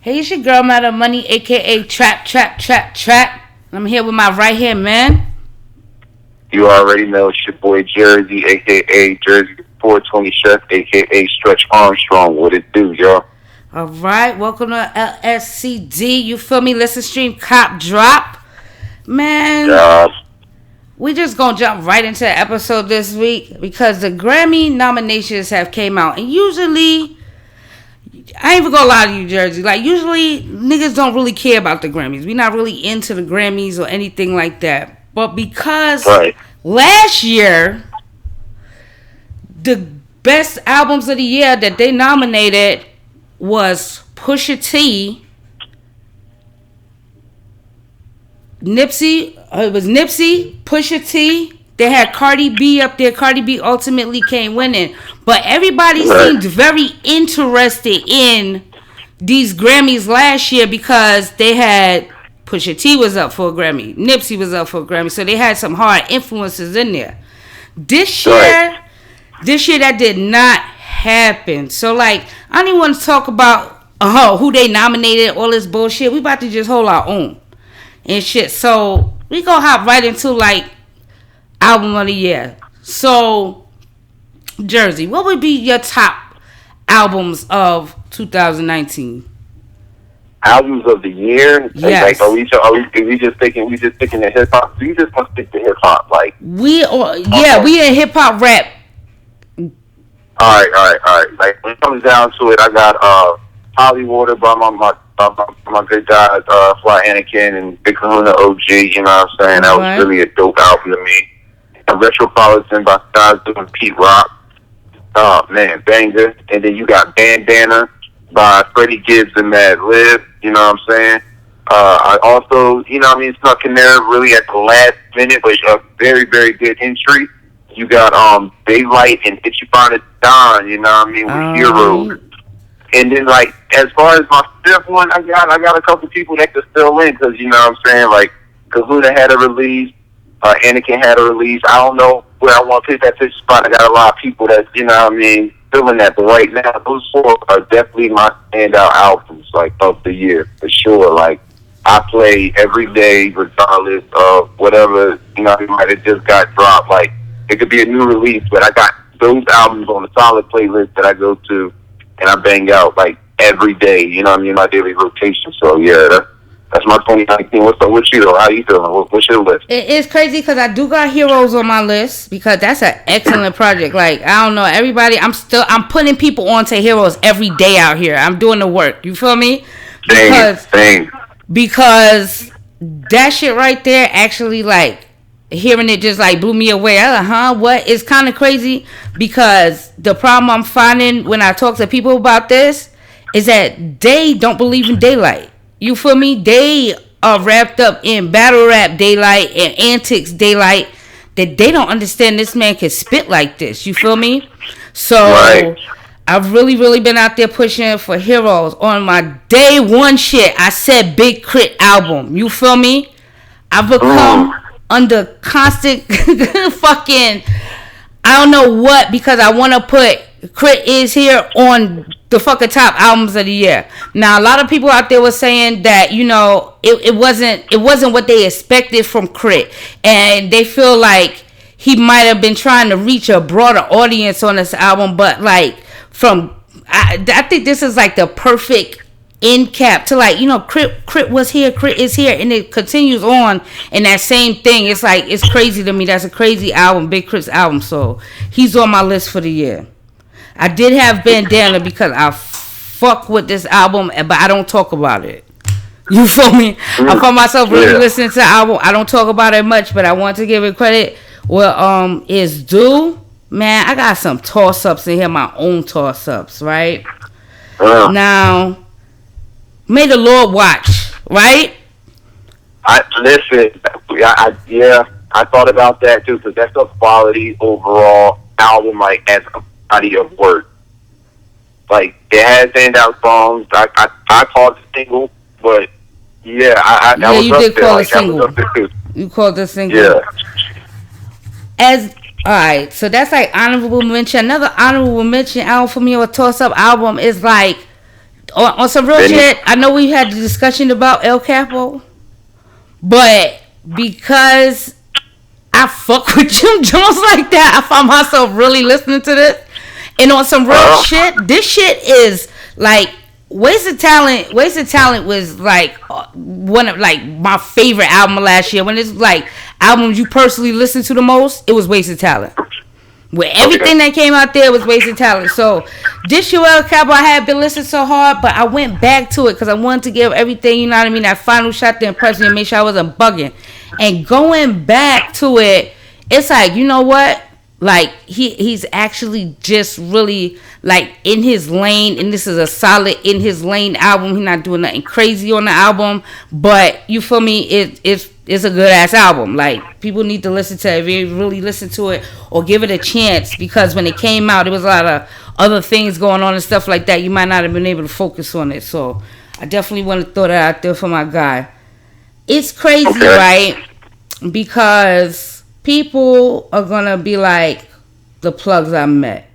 Hey, it's your girl, Madam Money, aka Trap. I'm here with my right hand man. You already know it's your boy Jersey, aka Jersey 420 Chef, aka Stretch Armstrong. What it do, y'all? All right, welcome to LSCD. You feel me? Listen, stream, cop, drop. Man, we just gonna jump right into the episode this week because the Grammy nominations have came out, and usually, I ain't even gonna lie to you, Jersey. Like, usually, niggas don't really care about the Grammys. We not really into the Grammys or anything like that. But because last year, the best albums of the year that they nominated was Pusha T, Nipsey, Pusha T. They had Cardi B up there. Cardi B ultimately came winning. But everybody seemed very interested in these Grammys last year because they had Pusha T was up for a Grammy. Nipsey was up for a Grammy. So they had some hard influences in there. This year that did not happen. So, like, I don't even want to talk about who they nominated, all this bullshit. We about to just hold our own and shit. So we gonna hop right into, like, album of the year. So, Jersey, what would be your top albums of 2019? Albums of the year? Yes. Like, are we just thinking the hip hop? We just must stick to hip hop, like. We in hip hop rap. All right. Like, when it comes down to it, I got Hollywater by my good guys, Fly Anakin and Big Kahuna OG. You know what I'm saying? That was really a dope album to me. Retropolitan by Skyzoo and Pete Rock. Oh man, banger. And then you got Bandana by Freddie Gibbs and Mad Lib. You know what I'm saying? I also, you know what I mean, snuck in there really at the last minute, but a very, very good entry. You got Daylight and Itchy Bonnet Don, you know what I mean, with Heroes. And then, like, as far as my fifth one, I got a couple people that could fill in, because, you know what I'm saying, like, Kahuna had a release, Anakin had a release. I don't know where I want to pick that fifth spot. I got a lot of people that, you know what I mean, filling that. But right now, those four are definitely my standout albums, like, of the year, for sure. Like, I play every day, regardless of whatever, you know, it might have just got dropped. Like, it could be a new release, but I got those albums on a solid playlist that I go to, and I bang out, like, every day, you know what I mean, my daily rotation. So, yeah, that's my 2019. What's up with you, though? How you feeling? What's your list? It's crazy because I do got Heroes on my list because that's an excellent project. Like, I don't know, everybody, I'm putting people onto Heroes every day out here. I'm doing the work. You feel me? Because that shit right there actually, like, hearing it just, like, blew me away. I was like, what? It's kind of crazy because the problem I'm finding when I talk to people about this is that they don't believe in Daylight. You feel me? They are wrapped up in battle rap Daylight and antics Daylight that they don't understand this man can spit like this. You feel me? So I've really, really been out there pushing for Heroes. On my day one shit, I said Big Crit album. You feel me? I've become under constant fucking, I don't know what, because I want to put Crit Is Here on the fucking top albums of the year. Now, a lot of people out there were saying that, you know, it wasn't what they expected from Crit, and they feel like he might have been trying to reach a broader audience on this album. But, like, I think this is like the perfect end cap to, like, you know, Crit was here, Crit is here, and it continues on in that same thing. It's like, it's crazy to me. That's a crazy album, Big Crit's album. So he's on my list for the year. I did have Bandana because I fuck with this album, but I don't talk about it. You feel me? I find myself really listening to the album. I don't talk about it much, but I want to give it credit. Well, is due. Man, I got some toss-ups in here, my own toss-ups, right? Now, may the Lord watch, right? I thought about that too, because that's a quality overall album, like, as a body of work. Like, it has standout songs. I called it single, but yeah, I was you up did there. call Like, it single. that was up there too. You called it single. Yeah. Alright, so that's like honorable mention. Another honorable mention album for me, or toss up album, is like on some real shit, I know we had the discussion about El Capo, but because I fuck with Jim Jones like that, I found myself really listening to this. And on some real shit, this shit is like Wasted Talent. Wasted Talent was like one of like my favorite album last year. When it's like albums you personally listen to the most, it was Wasted Talent. With everything that came out there was Wasted Talent. So this year, El Capo, I had been listening so hard, but I went back to it because I wanted to give everything, you know what I mean, that final shot to impress me and make sure I wasn't bugging. And going back to it, it's like, you know what? Like he's actually just really like in his lane, and this is a solid in his lane album. He's not doing nothing crazy on the album, but you feel me? It's a good ass album. Like people need to listen to it, really listen to it or give it a chance, because when it came out, there was a lot of other things going on and stuff like that. You might not have been able to focus on it. So I definitely want to throw that out there for my guy. It's crazy, right? Because people are gonna be like the plugs I met.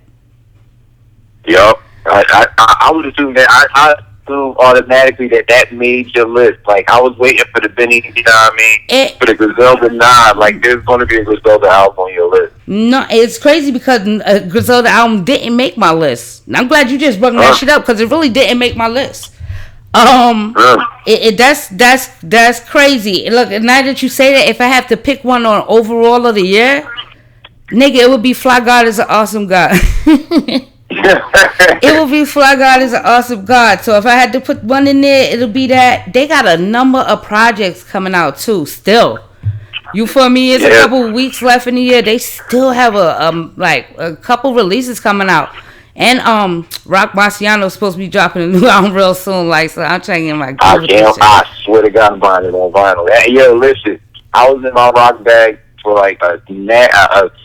Yup. I would assume that I assume automatically that made your list. Like I was waiting for the Benny, you know what I mean? For the Griselda 9. Like there's gonna be a Griselda album on your list. No, it's crazy because a Griselda album didn't make my list. And I'm glad you just brought that shit up because it really didn't make my list. That's crazy. Look, now that you say that, if I have to pick one on overall of the year, nigga, it would be Fly God is an awesome God. It would be Fly God is an awesome God. So if I had to put one in there, it'll be that. They got a number of projects coming out too. Still, you feel me? It's a couple weeks left in the year. They still have a couple releases coming out. And Rock Marciano's supposed to be dropping a new album real soon. Like, so I'm trying to get my. I swear to God, I'm buying it on vinyl. Yo, listen, I was in my rock bag for like a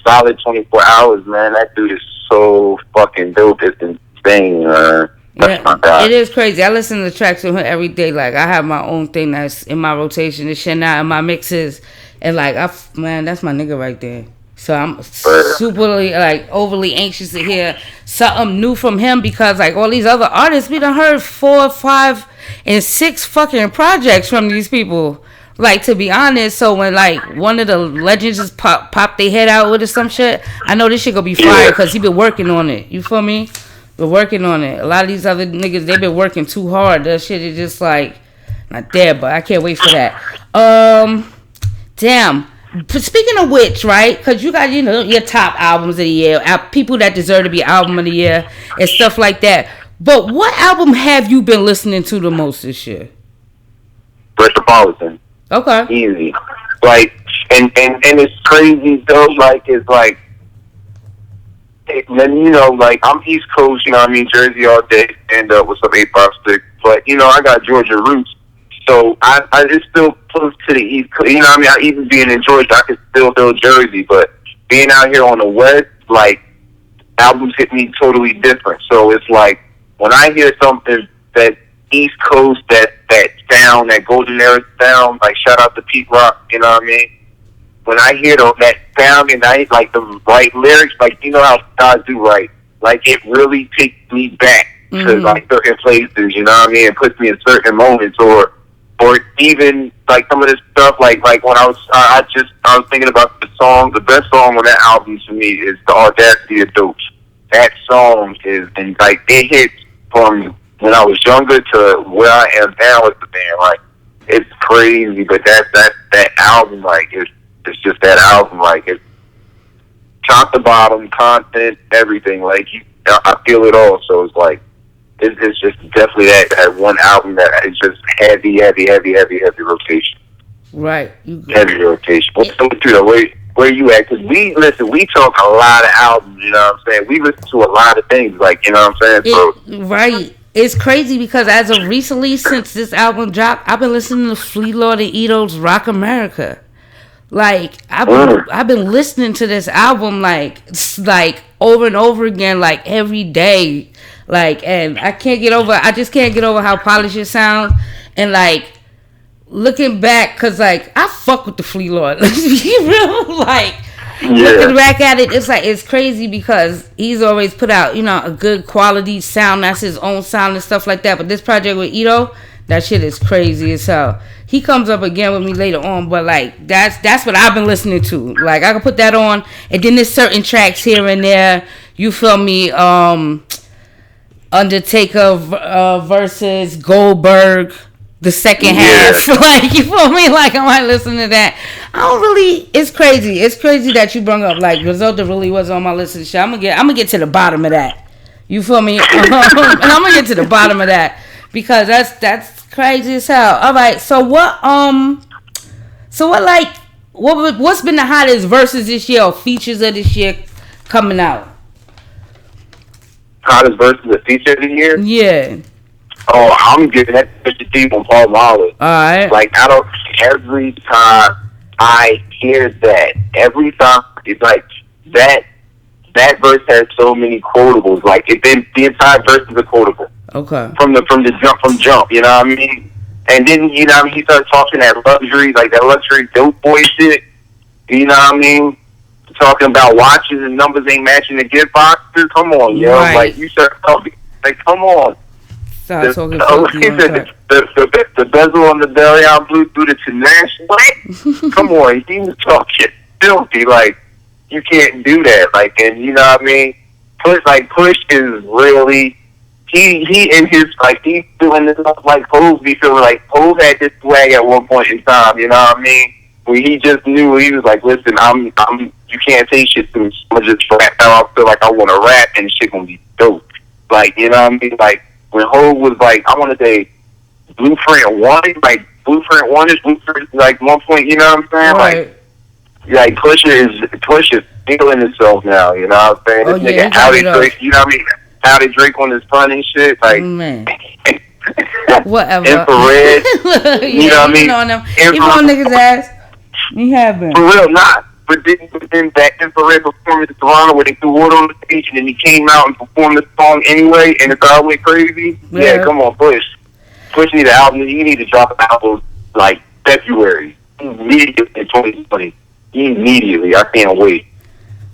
solid 24 hours, man. That dude is so fucking dope. It's insane, man. It is crazy. I listen to the tracks from her every day. Like, I have my own thing that's in my rotation. It's shit now in my mixes. And like, man, that's my nigga right there. So I'm super like overly anxious to hear something new from him, because like all these other artists, we done heard 4, 5, and 6 fucking projects from these people. Like, to be honest, so when like one of the legends just pop their head out with or some shit, I know this shit gonna be fire because he been working on it. You feel me? Been working on it. A lot of these other niggas, they been working too hard. That shit is just like not there, but I can't wait for that. Damn. Speaking of which, right? Because you got, you know, your top albums of the year, people that deserve to be album of the year and stuff like that. But what album have you been listening to the most this year? Metropolitan. Okay. Easy. Like, and it's crazy though. Like, it's like, then you know, like I'm East Coast, you know what I mean, Jersey all day, and what's up 856. But you know, I got Georgia roots. So I it's still close to the East Coast. You know what I mean? Even being in Georgia, I can still feel Jersey. But being out here on the West, like, albums hit me totally different. So it's like, when I hear something that East Coast, that sound, that golden era sound, like, shout out to Pete Rock, you know what I mean? When I hear that sound and I like the right lyrics, like, you know how guys do right. Like, it really takes me back to, like, certain places, you know what I mean? It puts me in certain moments, or even like some of this stuff, like when I was thinking about the best song on that album to me is The Audacity of Dope. That song is, and like it hits from when I was younger to where I am now with the band. Like, it's crazy, but that album, like it's just that album, like it's top to bottom, content, everything. Like I feel it all. So it's like. It's just definitely that one album that is just heavy rotation. Right. Heavy rotation. What's where you at? Because we talk a lot of albums, you know what I'm saying? We listen to a lot of things, like, you know what I'm saying? Right. It's crazy because as of recently, since this album dropped, I've been listening to Fleet Lord and Ito's Rock America. Like, I've been listening to this album like over and over again, like every day. Like, and I just can't get over how polished it sounds. And like, looking back, cause like, I fuck with the Fleet Lord. Let's be real. Like, looking back at it, it's like it's crazy because he's always put out, a good quality sound. That's his own sound and stuff like that. But this project with Ito, that shit is crazy as hell. He comes up again with me later on, but like that's what I've been listening to. Like I can put that on, and then there's certain tracks here and there. You feel me? Undertaker versus Goldberg. The second half, like, you feel me? Like, I might listen to that. I don't really. It's crazy. It's crazy that you brought up like Griselda really was on my list of the show. I'm gonna get to the bottom of that. You feel me? And I'm gonna get to the bottom of that because that's crazy as hell. All right. So what's been the hottest verses this year or features of this year coming out? Hottest verses of feature of the year? Yeah. Oh, I'm getting that Mr. T on Paul Mahler. Alright. Like, every time I hear that, every time, it's like, that verse has so many quotables. Like, the entire verse is a quotable. Okay. From jump, you know what I mean? And then, you know what I mean, he starts talking that luxury dope boy shit, you know what I mean? Talking about watches and numbers ain't matching the gift boxes. Come on, yo. Right. Like, you start talking, like, come on. The bezel on the belly on blue through the Tanash. What? Come on, he was talking filthy. Like, you can't do that. Like, and you know what I mean? Push is really he in his he's doing this stuff like Pose be feeling like Pose had this swag at one point in time. You know what I mean? Where he just knew he was like, listen, I'm you can't say shit to me. I'm gonna just rap. Now I feel like I want to rap and shit gonna be dope. Like, you know what I mean? Like. When Ho was like, I want to say, Blueprint 1, like, Blueprint 1 is Blueprint, like, 1 point, you know what I'm saying? Right. Like Push is feeling himself now, you know what I'm saying? Oh, this yeah, nigga, how they Drake, you know what I mean? How they Drake on his pun and shit, like, man. Whatever. Infrared, you know what I mean? Even on niggas' ass. You have been. For real, not. But then that Infrared performance in Toronto where they threw water on the stage and then he came out and performed the song anyway and the crowd went crazy. Yeah, come on, Push. Push need an album. You need to drop an album like February. Immediately in 2020. Immediately. I can't wait.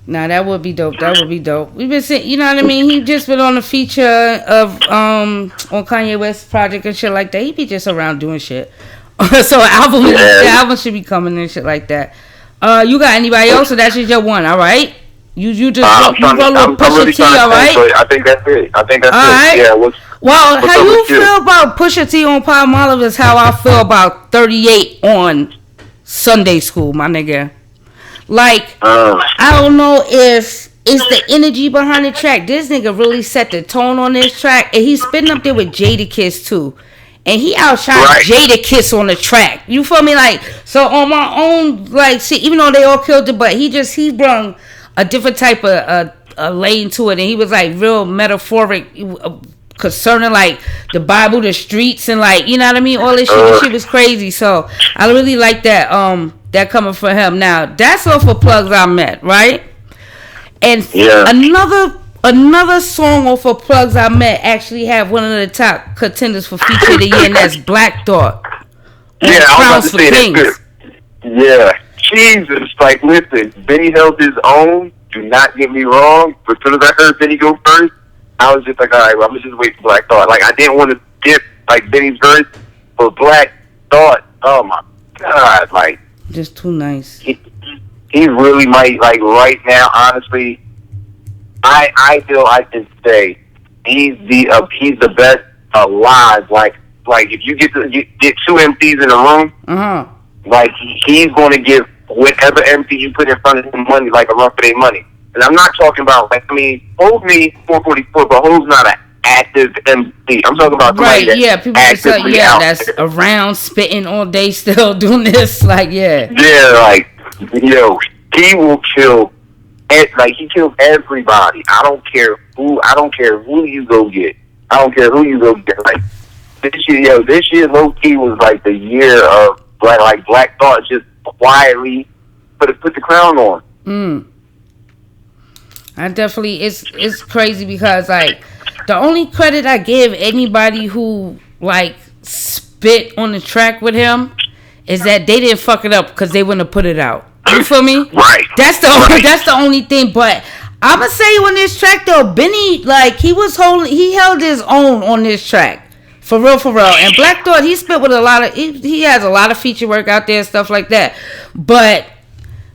Nah, that would be dope. We've been saying, you know what I mean? He just been on a feature of on Kanye West's project and shit like that. He be just around doing shit. So the album should be coming and shit like that. You got anybody else, or that's just your one, all right? You just roll with Pusha T, all right? I think that's it. All right. Yeah. Well, how you feel about Pusha T on Paul Mahler is how I feel about 38 on Sunday School, my nigga. Like, I don't know if it's the energy behind the track. This nigga really set the tone on this track, and he's spitting up there with Jadakiss too. And he outshined Jadakiss on the track. You feel me? Like, so on my own, like, shit, even though they all killed it, but he brought a different type of a lane to it. And he was, like, real metaphoric concerning, like, the Bible, the streets, and, like, you know what I mean? All this shit. This shit was crazy. So, I really like that, that coming from him. Now, that's all for Plugs I Met, right? And Another song off of Plugs I Met actually have one of the top contenders for feature of the year, and that's Black Thought. Yeah, I was about to say that. Yeah, Jesus, like, listen, Benny held his own. Do not get me wrong. But as soon as I heard Benny go first, I was just like, all right, well, I'm gonna just wait for Black Thought. Like, I didn't want to skip like Benny's verse for Black Thought. Oh my God, like, just too nice. He really might, like, right now, honestly. I feel I can say he's the best alive. Like if you get two MCs in a room, like he's going to give whatever MC you put in front of him money, like a run for their money. And I'm not talking about Hold me 444, but Ho's not an active MC. I'm talking about somebody that's people say that's around spitting all day, still doing this. Like like he will kill. Like, he kills everybody. I don't care who you go get. Like, this year low key was like the year of Black Thought just quietly put the crown on. I definitely it's crazy because like the only credit I give anybody who like spit on the track with him is that they didn't fuck it up because they wouldn't have put it out. You feel me? Right. That's the only thing. But I'ma say on this track though, Benny, like he held his own on this track. For real. And Black Thought, he spit with a lot of, he has a lot of feature work out there, stuff like that. But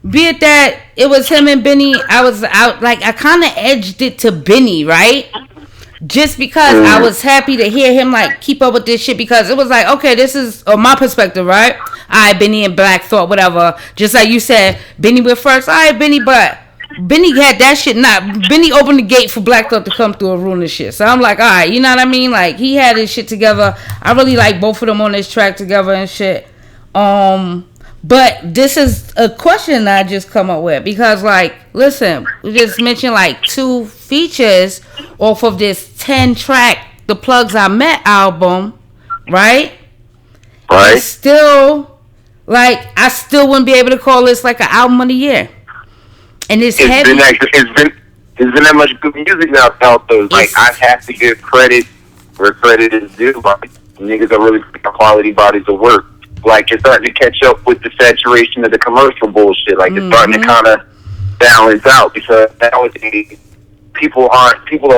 be it that it was him and Benny, I kind of edged it to Benny, right? Just because I was happy to hear him like keep up with this shit, because it was like, okay, this is my perspective, right? Alright, Benny and Black Thought, whatever. Just like you said, Benny went first. Alright, Benny, but Benny had that shit. Benny opened the gate for Black Thought to come through and ruin the shit. So I'm like, alright, you know what I mean? Like he had his shit together. I really like both of them on this track together and shit. But this is a question that I just come up with, because like, listen, we just mentioned like 2 features off of this 10-track The Plugs I Met album, right? Right. And still, like, I still wouldn't be able to call this like an album of the year. And it's heavy. There's been that much good music out there. Like, I have to give credit where credit is due. Like, niggas are really quality bodies of work. Like, it's starting to catch up with the saturation of the commercial bullshit. Like, it's starting to kind of balance out, because nowadays people are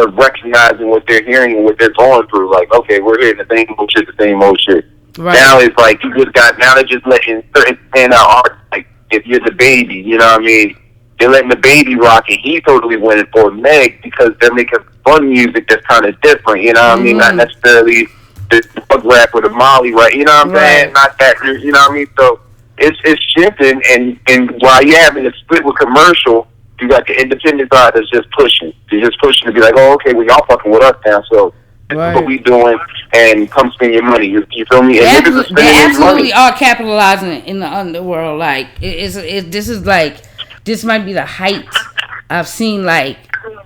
recognizing what they're hearing and what they're going through. Like, okay, we're hearing the same old shit. Right. Now it's like now they're just letting certain standout artists, like if you're the Baby, you know what I mean? They're letting the Baby rock, and he totally went for Meg, because they're making fun music that's kind of different, you know what I mean? Not necessarily the bug rap or the Molly, right? You know what I'm saying? Not that, you know what I mean? So it's shifting, and while you're having to split with commercial, you got the independent side that's just pushing. They're just pushing to be like, oh, okay, well, y'all fucking with us now, so this is what we doing, and come spend your money. You feel me? And they absolutely are capitalizing in the underworld. Like, this might be the height I've seen, like,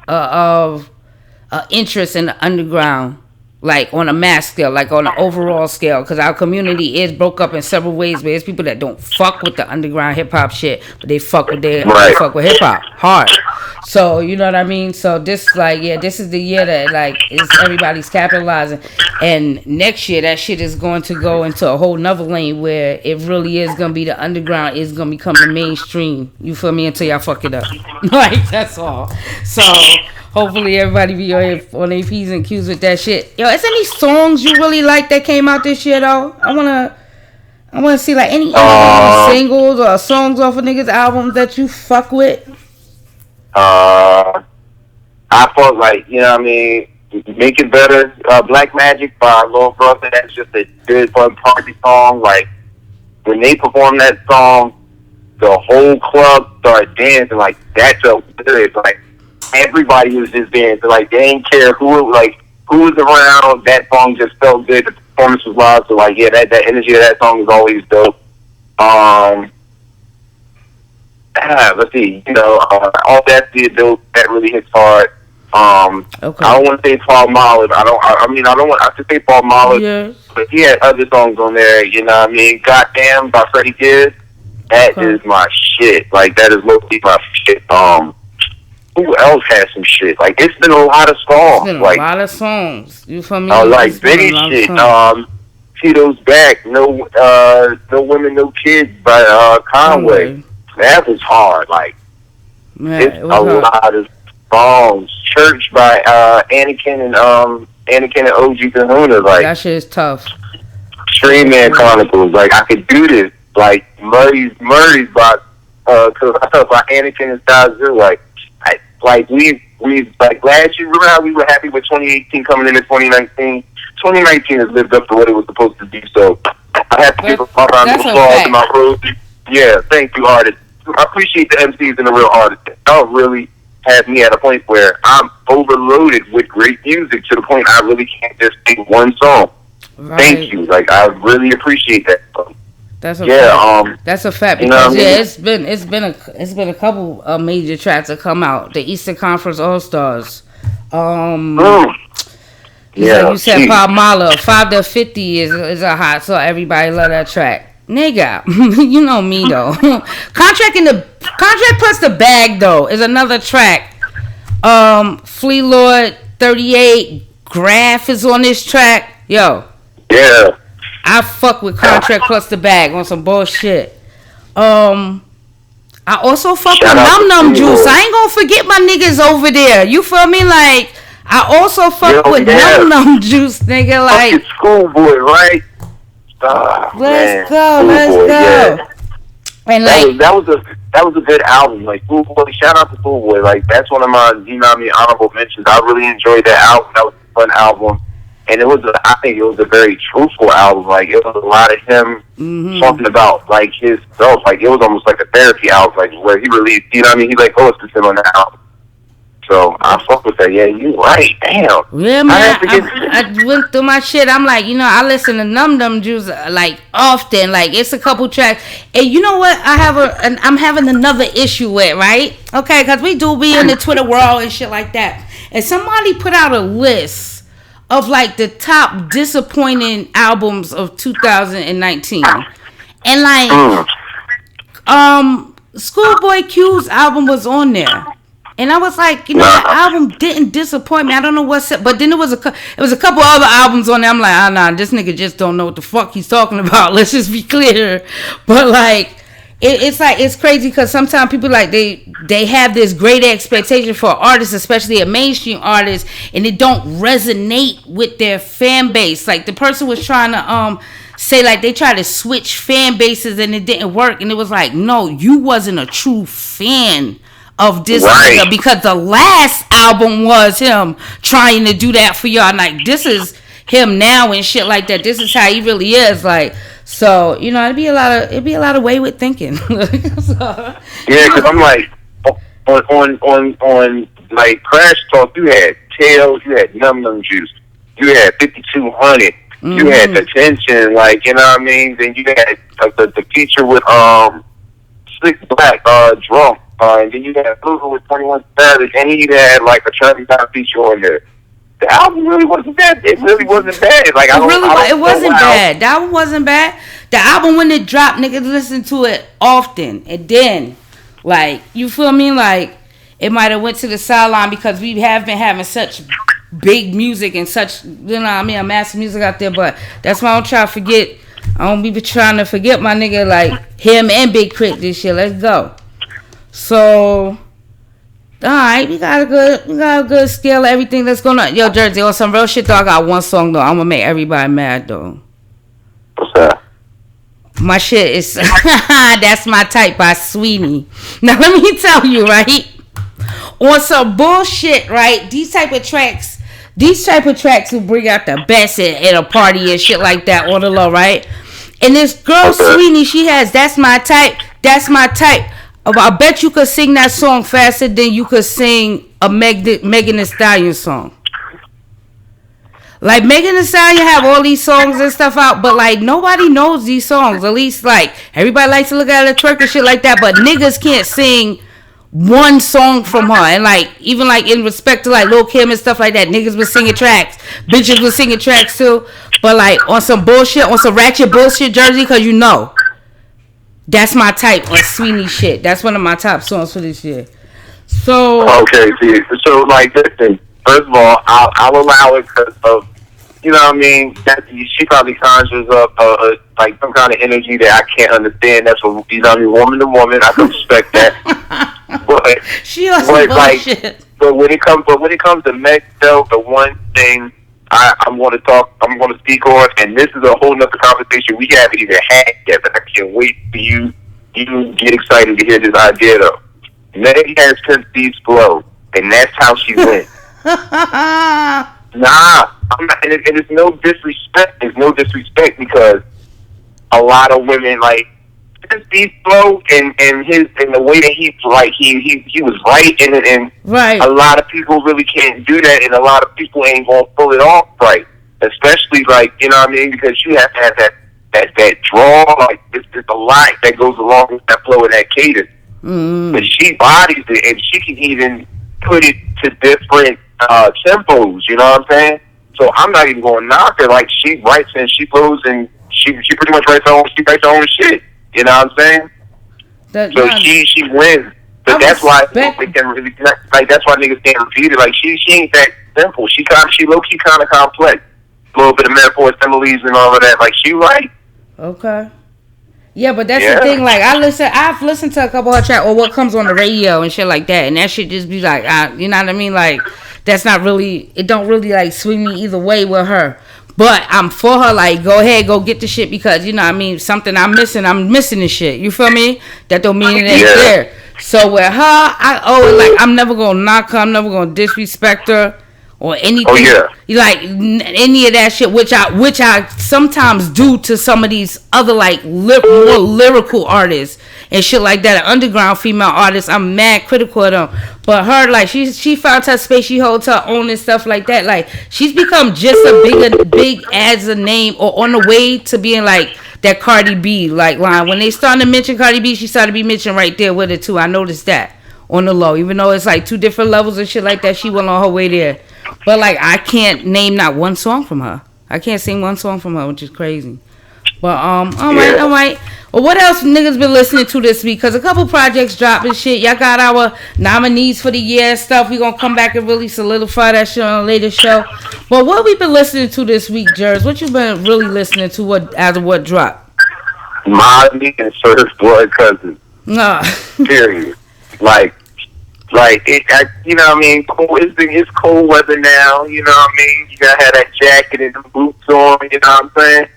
of interest in the underground, like on a mass scale, like on an overall scale, because our community is broke up in several ways. But there's people that don't fuck with the underground hip hop shit, but they fuck with hip hop hard. So you know what I mean. So this this is the year that like everybody's capitalizing, and next year that shit is going to go into a whole nother lane where it really is gonna be the underground is gonna become the mainstream. You feel me? Until y'all fuck it up. Like, that's all. So hopefully everybody be on their P's and Q's with that shit. Yo, is any songs you really like that came out this year though? I wanna see like any singles or songs off of niggas' albums that you fuck with. I felt like, you know what I mean, Make It Better, Black Magic by Lil Brother. That's just a good fun party song. Like, when they performed that song, the whole club started dancing. Like, that felt good. Like, everybody was just dancing. Like, they didn't care who was around. That song just felt good. The performance was live. So, like, yeah, that energy of that song is always dope. Let's see, you know, All That's the Dope, that really hits hard. Okay. I don't want to say Paul Mahler. I don't want to say Paul Mahler, but he had other songs on there, you know what I mean? Goddamn by Freddie Gibbs. That is my shit. Like, that is mostly my shit. Who else has some shit? Like, it's been a lot of songs. It's been like, a lot of songs. You feel me? Like Benny shit. Tito's Back. No Women, No Kids by Conway. That was hard. Like, it's a lot of songs. Church by Anakin and OG Kahuna. Like, that shit is tough. Stream Man Chronicles. Like, I could do this. Like, Murray's by Anakin and Stazoo. Like, we've like last year. Remember how we were happy with 2018 coming into 2019? 2019 has lived up to what it was supposed to be. So I have to give a round of applause to my road. Yeah, thank you, artists. I appreciate the MCs and the real artists. Y'all really have me at a point where I'm overloaded with great music to the point I really can't just sing one song. Right. Thank you. Like, I really appreciate that. That's a fact. That's a fact, because it's been a couple of major tracks that come out. The Eastern Conference All Stars. Like you said, Paul Mahler, 5 to 50 is a hot song. Everybody love that track. Nigga, you know me though. Contract Plus the Bag though is another track. Flea Lord 38 Graph is on this track. Yo. Yeah. I fuck with Contract Plus the Bag on some bullshit. I I also fuck Shout with out Num to Num Schoolboy. Juice. I ain't gonna forget my niggas over there. You feel me? Like, I also fuck Yo, with yeah. Num Num Juice, nigga. Like, Fucking Schoolboy, right? let's Man. go, let's Schoolboy, go. yeah. And that was a good album. Like Schoolboy, shout out to Schoolboy. Like that's one of my, you know what I mean, honorable mentions. I really enjoyed that album. That was a fun album. And I think it was a very truthful album. Like it was a lot of him talking about like his stuff. Like it was almost like a therapy album, like where he released, you know what I mean? He like, oh, it's him on the album. So I fuck with that. Yeah, you right. Damn. Yeah, man. I went through my shit. I'm like, you know, I listen to Num Num Juice like often. Like it's a couple tracks. And you know what? I'm having another issue with, right? Okay, because we do be in the Twitter world and shit like that. And somebody put out a list of like the top disappointing albums of 2019. And like Schoolboy Q's album was on there. And I was like, you know, the album didn't disappoint me. I don't know what's up. But then it was a couple other albums on there. I'm like, nah, this nigga just don't know what the fuck he's talking about. Let's just be clear. But like, it's crazy because sometimes people like they have this great expectation for artists, especially a mainstream artist, and it don't resonate with their fan base. Like the person was trying to say like they tried to switch fan bases and it didn't work, and it was like, no, you wasn't a true fan of this nigga, because the last album was him trying to do that for y'all. Like this is him now and shit like that. This is how he really is. Like, so you know, it'd be a lot of wayward thinking. So, yeah, because I'm like on like Crash Talk, you had Tails, you had Num Num Juice, you had 5200, you had The Tension, like, you know what I mean. Then you had the feature with Slick Black, Drunk. And then you had Blues with 21 Savage, and he had like a Travis Scott feature on there. The album really wasn't bad. It really wasn't bad. Like it wasn't bad. The album wasn't bad. The album when it dropped, niggas listen to it often, and then, like, you feel me? Like it might have went to the sideline because we have been having such big music and such, you know what I mean, a massive music out there. But that's why I don't try to forget. I don't be trying to forget my nigga like him and Big Crit this year. Let's go. So, alright, we got a good scale of everything that's going on. Yo, Jersey, on some real shit though, I got one song though. I'm gonna make everybody mad though. What's that? My shit is That's My Type by Sweeney. Now let me tell you, right? On some bullshit, right? These type of tracks will bring out the best at a party and shit like that on the low, right? And this girl Sweeney, she has That's My Type, That's My Type. I bet you could sing that song faster than you could sing a Megan Thee Stallion song. Like Megan Thee Stallion have all these songs and stuff out, but like nobody knows these songs. At least like everybody likes to look at her twerk and shit like that, but niggas can't sing one song from her. And like even like in respect to like Lil' Kim and stuff like that, niggas was singing tracks, bitches was singing tracks too. But like on some bullshit, on some ratchet bullshit, Jersey, cause you know. That's My Type on Sweeney shit. That's one of my top songs for this year. So okay, see, so like listen, first of all, I'll allow it because of, you know what I mean. That she probably conjures up like some kind of energy that I can't understand. That's what, you know what I mean, woman to woman. I can respect that. But she also bullshit. Like, but when it comes to Meg, though, the one thing I'm going to speak on, and this is a whole nother conversation we haven't even had yet, but I can't wait for you get excited to hear this idea, though. Meg has Pimp C's flow, and that's how she wins. Nah, I'm not, and it's no disrespect. It's no disrespect because a lot of women, like, Pimp C's flow and the way that he was right in it, and right. A lot of people really can't do that, and a lot of people ain't gonna pull it off right. Especially like, you know what I mean, because you have to have that draw, like there's a lot that goes along with that flow and that cadence. But she bodies it, and she can even put it to different tempos. You know what I'm saying? So I'm not even going to knock her. Like she writes and she flows, and she pretty much writes her own shit. You know what I'm saying? So she wins. But that's why they can really, like, that's why niggas can't repeat it. Like she ain't that simple. She low key kind of complex. A little bit of metaphors, similes, and all of that. Like she right. Okay. Yeah, but that's the thing. Like I've listened to a couple of tracks or what comes on the radio and shit like that, and that shit just be like, you know what I mean? Like that's not really. It don't really like swing me either way with her. But I'm for her. Like go ahead, go get the shit because you know what I mean. Something I'm missing the shit. You feel me? That don't mean it ain't there. So with her, I always like I'm never gonna knock her. I'm never gonna disrespect her. Or anything, like any of that shit, which I sometimes do to some of these other like more lyrical artists and shit like that. Underground female artists, I'm mad critical of them. But her, like she found her space, she holds her own and stuff like that. Like she's become just a big as a name or on the way to being like that Cardi B like line. When they started to mention Cardi B, she started to be mentioned right there with it too. I noticed that on the low, even though it's like two different levels and shit like that. She went on her way there. But like I can't name not one song from her. I can't sing one song from her, which is crazy. But all right. Well, what else niggas been listening to this week? Cause a couple projects dropped and shit. Y'all got our nominees for the year and stuff. We gonna come back and really solidify that shit on a later show. But what we been listening to this week, Jers? What you been really listening to? What dropped? Mozzy and Surf Blood Cousins. Period. Like it, you know what I mean? It's cold weather now. You know what I mean? You gotta have that jacket and the boots on. You know what I'm saying?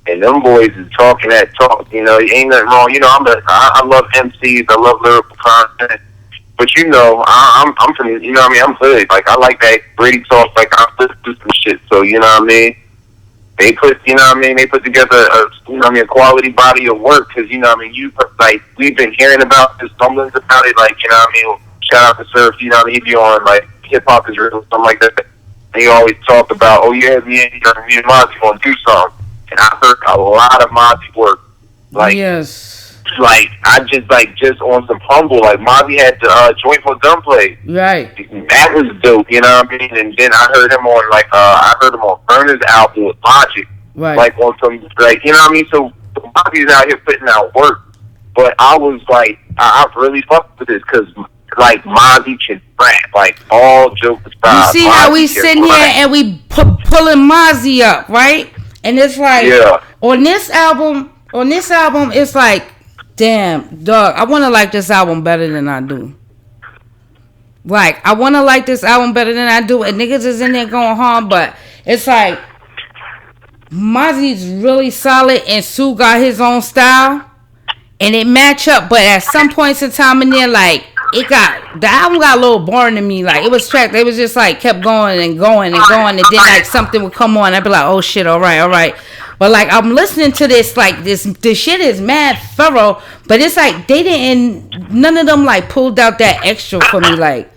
And them boys is talking that talk. You know, ain't nothing wrong. You know, I love MCs. I love lyrical content. But you know, I'm from. You know what I mean? I'm hood. Like I like that gritty talk. Like I listen to some shit. So you know what I mean? They put, you know what I mean? They put together a quality body of work. Cause you know what I mean? We've been hearing about this, stumblings about it. Like you know what I mean? Shout out to Surf, you know, he'd be on like hip hop is real, something like that. And he always talk about, oh yeah, me and Mozzy gonna do something. And I heard a lot of Mozzy work. Like like I just on some humble, like Mozzy had the joint for gunplay. Right. That was dope, you know what I mean? And then I heard him on Burner's album with Logic. Right. Like on some like you know what I mean? So Mozzy's out here putting out work. But I was like I really fucked with this because like Mozzy can rap, like all jokes aside. You see how we sitting here and we pulling Mozzy up, right? And it's like on this album, it's like, damn, dog, I want to like this album better than I do. Like I want to like this album better than I do, and niggas is in there going hard, but it's like Mozzy's really solid, and Sue got his own style, and it match up. But at some points in time in there, like. The album got a little boring to me. Like it was tracked, they was just like kept going and going and going, and then like something would come on. I'd be like, oh shit, all right. But like I'm listening to this, like this shit is mad thorough, but it's like none of them like pulled out that extra for me, like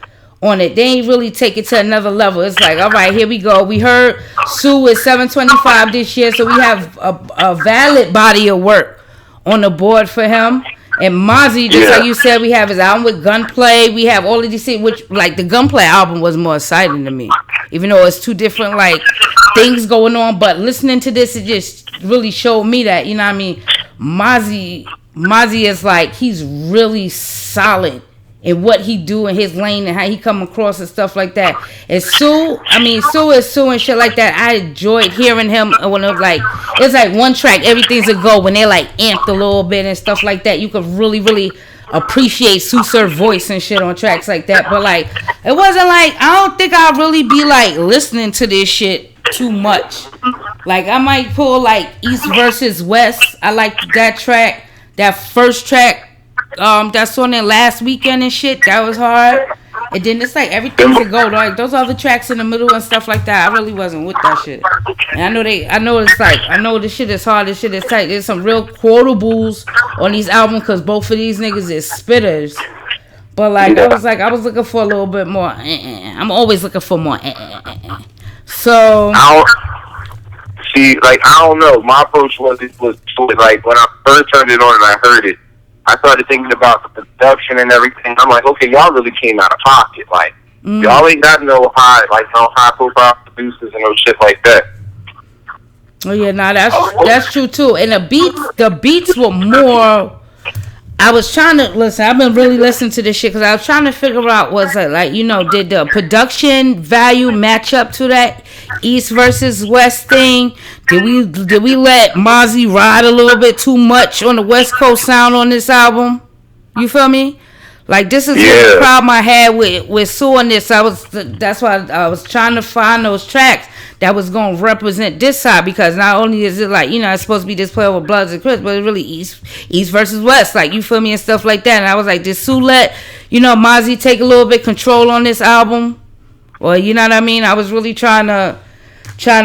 on it. They ain't really take it to another level. It's like, all right, here we go. We heard Sue is 725 this year, so we have a valid body of work on the board for him. And Mozzy, just like you said, we have his album with Gunplay. We have all of these things, which, like, the Gunplay album was more exciting to me. Even though it's two different, like, things going on. But listening to this, it just really showed me that, you know what I mean? Mozzy is, like, he's really solid in what he do in his lane and how he come across and stuff like that. And Sue is Sue and shit like that. I enjoyed hearing him when it was like, it's like one track, everything's a go, when they're like amped a little bit and stuff like that. You could really, really appreciate Sue Surf's voice and shit on tracks like that. But like, it wasn't like, I don't think I'll really be like listening to this shit too much. Like I might pull like East versus West. I like that track, that first track. That's on there last weekend and shit. That was hard. And then it's like everything's a go. Like those other tracks in the middle and stuff like that. I really wasn't with that shit. And I know this shit is hard. This shit is tight. There's some real quotables on these albums because both of these niggas is spitters. But like I was looking for a little bit more. I'm always looking for more. So. I don't know. My approach was like when I first turned it on and I heard it. I started thinking about the production and everything. I'm like, okay, y'all really came out of pocket. Like, y'all ain't got no high profile producers and no shit like that. Oh yeah, that's true too. And the beats were more I was trying to listen. I've been really listening to this shit because I was trying to figure out was it like, you know, did the production value match up to that East versus West thing? Did we let Mozzy ride a little bit too much on the West Coast sound on this album? You feel me? Like this is the problem I had with suing this. That's why I was trying to find those tracks that was gonna represent this side, because not only is it like, you know, it's supposed to be this play with Bloods and Crips, but it's really East versus West, like, you feel me, and stuff like that. And I was like, did Sue let, you know, Mozzy take a little bit control on this album? Or, you know what I mean? I was really trying to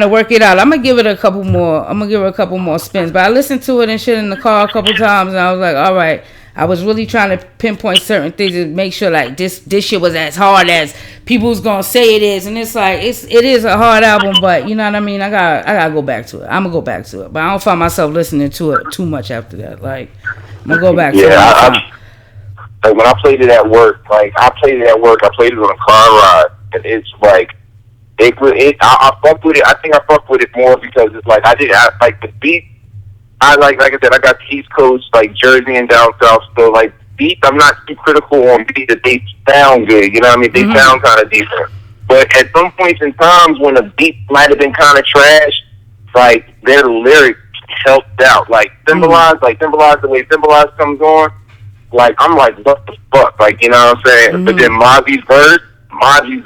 work it out. I'm gonna give it a couple more spins. But I listened to it and shit in the car a couple times, and I was like, all right. I was really trying to pinpoint certain things and make sure like this shit was as hard as people's gonna say it is, and it's like it is a hard album, but you know what I mean. I gotta go back to it. I'm gonna go back to it, but I don't find myself listening to it too much after that. Like I'm gonna go back to it. Like when I played it at work, I played it on a car ride, and it's like I fucked with it. I think I fucked with it more because it's like I like the beat. Like I said, I got the East Coast, like Jersey and down south. So like beats, I'm not too critical on beats that they sound good. You know what I mean? They sound kind of decent. But at some points in times when a beat might have been kind of trash, like their lyrics helped out. Like Symbolize, the way Symbolize comes on, like I'm like, what the fuck? Like, you know what I'm saying? But then Mozzy's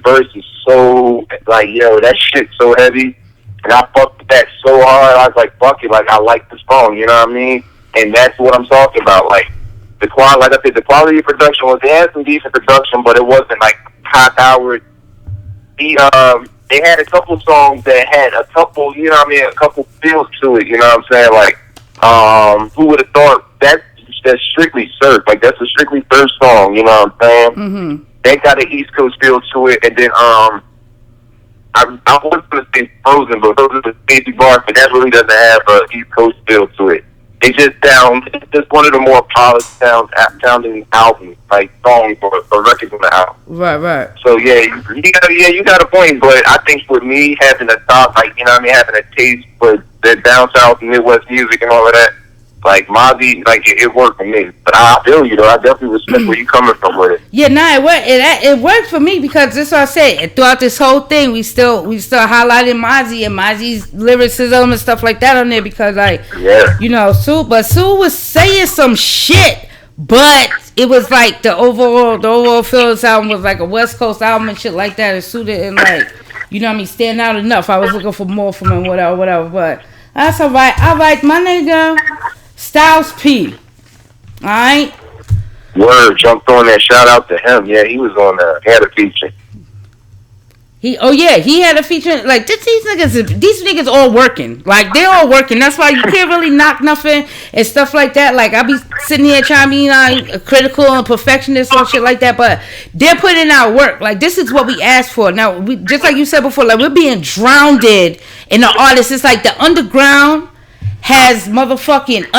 verse is so like, yo, that shit's so heavy. And I fucked with that so hard, I was like, fuck it, like, I like this song, you know what I mean? And that's what I'm talking about. Like, the quality, like I said, the quality of production they had some decent production, but it wasn't, like, high-powered. They had a couple songs that had a couple, you know what I mean, a couple feels to it, you know what I'm saying? Like, who would have thought that's strictly surf, like, that's a strictly surf song, you know what I'm saying? They got an East Coast feel to it, and then, I was going to say Frozen, but Frozen is a crazy bar, but that really doesn't have an East Coast feel to it. It's just one of the more polished sounding albums, like songs or records on the album. Right. So you got a point, but I think with me having a thought, like, you know what I mean, having a taste for the down south and Midwest music and all of that, like Mozzy, like it worked for me. But I feel you though. I definitely respect where you coming from with it. Yeah, it worked for me because that's what I said. Throughout this whole thing, we still highlighted Mozzy and Mozzy's lyricism and stuff like that on there because, like, you know, Sue was saying some shit, but it was like the overall feel of this album was like a West Coast album and shit like that. It suited and, like, you know what I mean, stand out enough. I was looking for more from him, whatever. But that's all right. All right, my nigga. Styles P. Alright? Word, jumped on that. Shout out to him. Yeah, he was on he had a feature. He had a feature. Like, these niggas all working. Like, they're all working. That's why you can't really knock nothing and stuff like that. Like, I be sitting here trying to be, like, critical and perfectionist and shit like that, but they're putting out work. Like, this is what we asked for. Now, just like you said before, like, we're being drowned in the artists. It's like the underground has motherfucking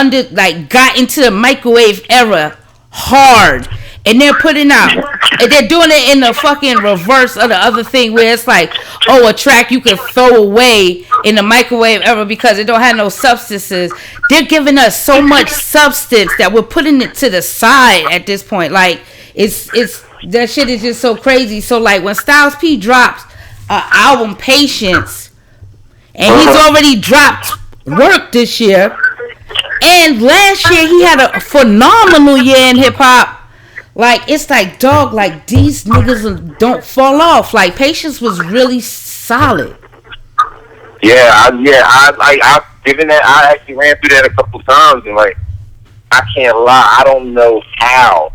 got into the microwave era hard, and they're putting out, and they're doing it in the fucking reverse of the other thing where it's like, oh, a track you can throw away in the microwave era because it don't have no substances. They're giving us so much substance that we're putting it to the side at this point. Like, it's that shit is just so crazy. So like when Styles P drops album Patience, and he's already dropped work this year, and last year he had a phenomenal year in hip-hop. Like, it's like, dog, like, these niggas don't fall off. Like, Patience was really solid. I've given that. I actually ran through that a couple times, and, like, I can't lie, I don't know how,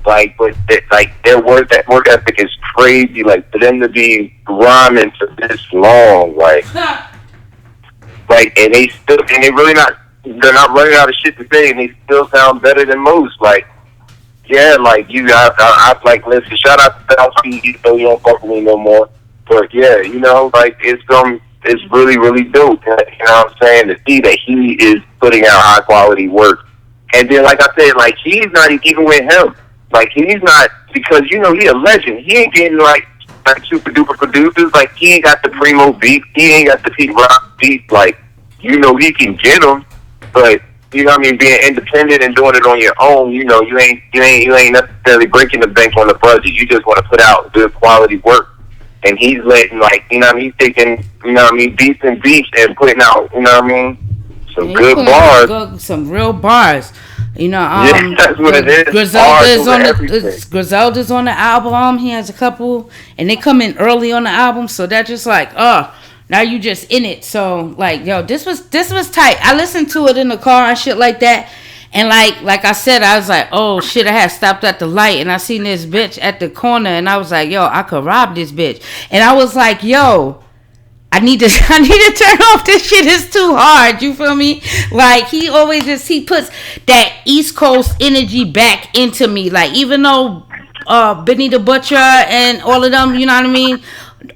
like, but their work ethic is crazy. Like, for them to be rhyming for this long, like, and they're not running out of shit to say, and they still sound better than most. Like, yeah, like, I like, listen, shout out to Styles P, even though you don't fuck with me no more. But yeah, you know, like, it's really, really dope. You know what I'm saying? To see that he is putting out high quality work. And then, like I said, like, he's not even with him. Like, he's not, because, you know, he a legend. He ain't getting, like super duper producers. Like, he ain't got the primo beat. He ain't got the Pete Rock beat. Like, you know, he can get them, but you know what I mean, being independent and doing it on your own, you know, you ain't necessarily breaking the bank on the budget. You just want to put out good quality work. And he's letting, like, you know what I mean, he's taking, you know what I mean, beats and putting out, you know what I mean, some good bars. Some real bars. You know, yeah, that's what it is. Griselda's on the album. He has a couple, and they come in early on the album, so that's just like, now you just in it. So like, yo, this was tight. I listened to it in the car and shit like that, and like I said, I was like, oh shit, I had stopped at the light and I seen this bitch at the corner, and I was like, yo, I could rob this bitch, and I was like, yo, I need to turn off this shit. It's too hard. You feel me? Like, he puts that East Coast energy back into me. Like, even though Benny the Butcher and all of them, you know what I mean?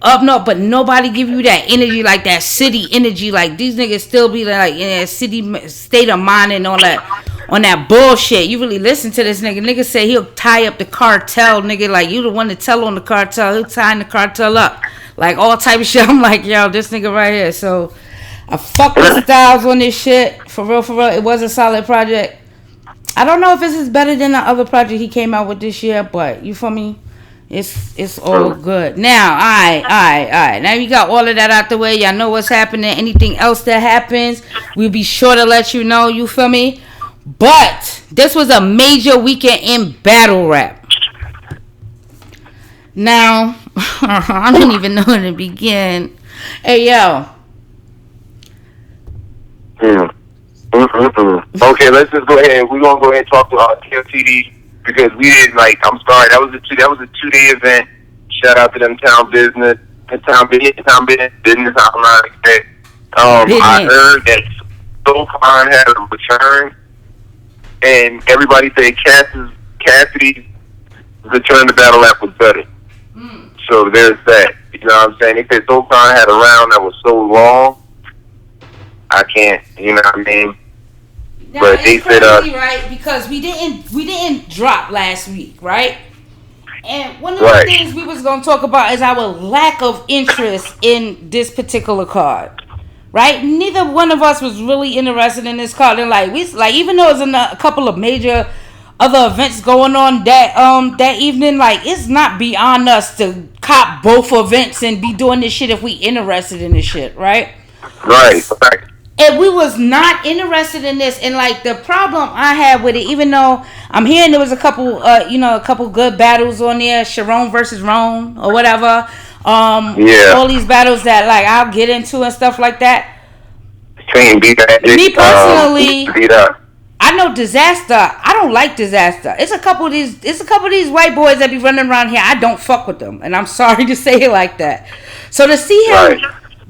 Up north, but nobody give you that energy, like that city energy. Like, these niggas still be like in that city state of mind and all that. On that bullshit. You really listen to this nigga. Nigga say he'll tie up the cartel, nigga. Like, you the one to tell on the cartel. He'll tie the cartel up. Like, all type of shit. I'm like, yo, this nigga right here. So, I fuck with Styles on this shit. For real. It was a solid project. I don't know if this is better than the other project he came out with this year, but you feel me? It's all good. Now, alright. Now you got all of that out the way. Y'all know what's happening. Anything else that happens, we'll be sure to let you know. You feel me? But this was a major weekend in battle rap. Now, I don't even know where to begin. Hey, yo. Okay, let's just go ahead. We're gonna go ahead and talk to TFTD because we didn't I'm sorry. That was a 2-day event. Shout out to them Town Business. Business. I'm not expecting. I heard that SoCon had a return, and everybody said Cassidy's return to battle rap was better. So there's that. You know what I'm saying? They said SoCon had a round that was so long. I can't. You know what I mean? Now, but they said, right? Because we didn't drop last week, right? And one of the things we was gonna talk about is our lack of interest in this particular card, right? Neither one of us was really interested in this card, and even though it's a couple of major other events going on that evening, like, it's not beyond us to cop both events and be doing this shit if we interested in this shit, right? Right. And we was not interested in this, and like the problem I had with it, even though I'm hearing there was a couple good battles on there, Sharon versus Ron or whatever, all these battles that like I'll get into and stuff like that. Me personally, I know Disaster. I don't like Disaster. It's a couple of these white boys that be running around here. I don't fuck with them, and I'm sorry to say it like that. So to see him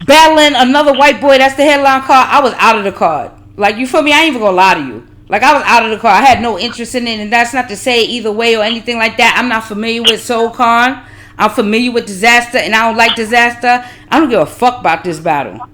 battling another white boy that's the headline card, I was out of the card. Like, you feel me? I ain't even gonna lie to you. Like, I was out of the card. I had no interest in it, and that's not to say either way or anything like that. I'm not familiar with SoulCon. I'm familiar with Disaster, and I don't like Disaster. I don't give a fuck about this battle,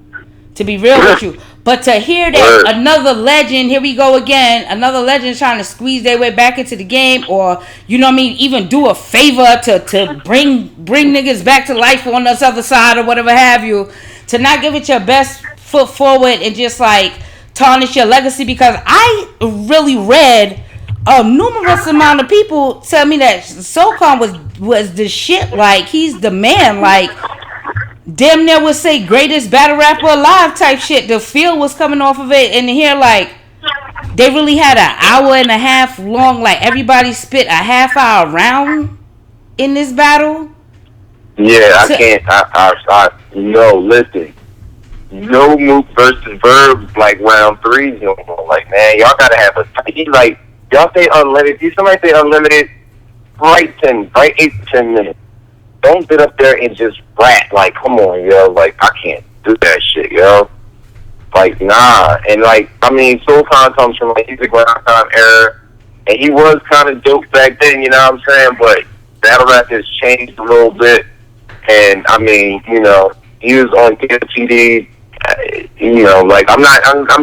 to be real with you. But to hear that another legend, here we go again, another legend trying to squeeze their way back into the game, or, you know what I mean, even do a favor to bring niggas back to life on this other side or whatever have you, to not give it your best foot forward and just like tarnish your legacy, because I really read numerous amount of people tell me that SoCon was the shit. Like, he's the man. Like, damn near would say greatest battle rapper alive type shit. The feel was coming off of it, and here like they really had an hour and a half long. Like, everybody spit a half-hour round in this battle. Yeah, I can't. No, listen. No Mook versus Verb like round 3. You know, like, man, y'all gotta have y'all say unlimited. Somebody say unlimited. Right 8 to 10 minutes. Don't sit up there and just rap. Like, come on, yo. Like, I can't do that shit, yo. Like, nah. And like, I mean, SoulCon comes from like, he's a ground time era, and he was kind of dope back then. You know what I'm saying? But battle rap has changed a little bit. And I mean, you know, he was on TFTD. You know, like, I'm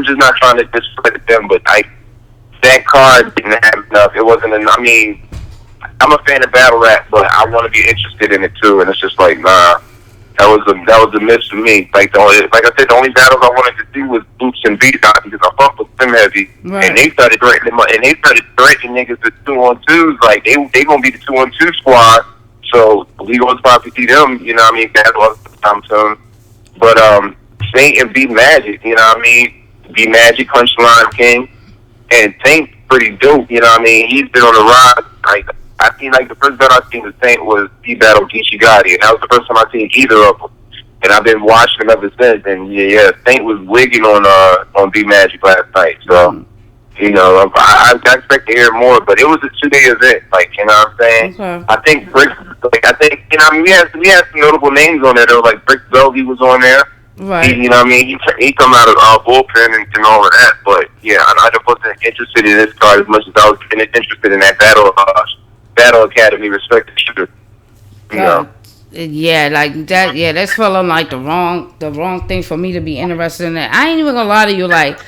just not trying to discredit them, but like, that card didn't have enough. It wasn't enough. I mean, I'm a fan of battle rap, but I want to be interested in it too. And it's just like, nah, That was a miss for me. Like I said, the only battles I wanted to do was Boots and B-Dot because I fuck with them heavy, Right. and they started threatening niggas with 2-on-2s. Like they gonna be the 2-on-2 squad. So we gonna probably see them. You know what I mean? Battle sometime soon. But Saint and B Magic. You know what I mean? B Magic, Punchline King, and Saint pretty dope. You know what I mean? He's been on the rise. Like I seen the first battle I seen with Saint was he battled Geechee Gotti, and that was the first time I seen either of them. And I've been watching them ever since. And yeah, Saint was wigging on B Magic last night. So you know, I expect to hear more, but it was a 2-day event. Like you know what I'm saying? Okay. I think you know, I mean, we had some notable names on there. There was like Brick Belvy was on there. Right. You know what I mean? He come out of bullpen and all of that. But yeah, I just wasn't interested in this card as much as I was interested in that Battle Academy respected shooter. You know? Yeah, like that. Yeah, that's feeling like the wrong thing for me to be interested in that. I ain't even gonna lie to you. Like,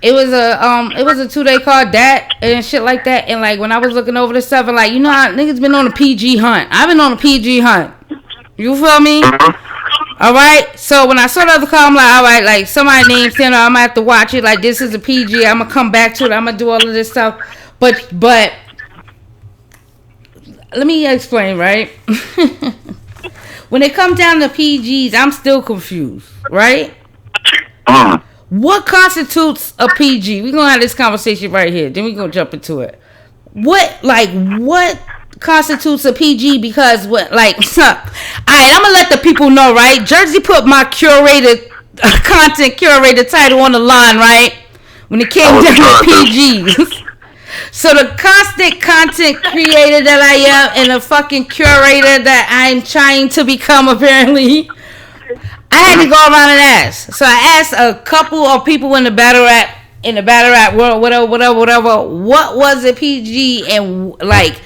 it was a 2-day card, that and shit like that. And like when I was looking over the stuff, and like you know how niggas been on a PG hunt. I've been on a PG hunt. You feel me? Mm-hmm. All right. So when I saw the other card, I'm like, all right, like somebody named Santa, I'm gonna have to watch it. Like this is a PG. I'm gonna come back to it. I'm gonna do all of this stuff. But let me explain, right? When it comes down to PGs, I'm still confused, right? What constitutes a PG? We're going to have this conversation right here. Then we're going to jump into it. What constitutes a PG? Because all right, I'm going to let the people know, right? Jersey put my curated content curator title on the line, right? When it came down to PGs. So the constant content creator that I am and the fucking curator that I'm trying to become, apparently, I had to go around and ask. So I asked a couple of people in the battle rap world, whatever, what was a PG and like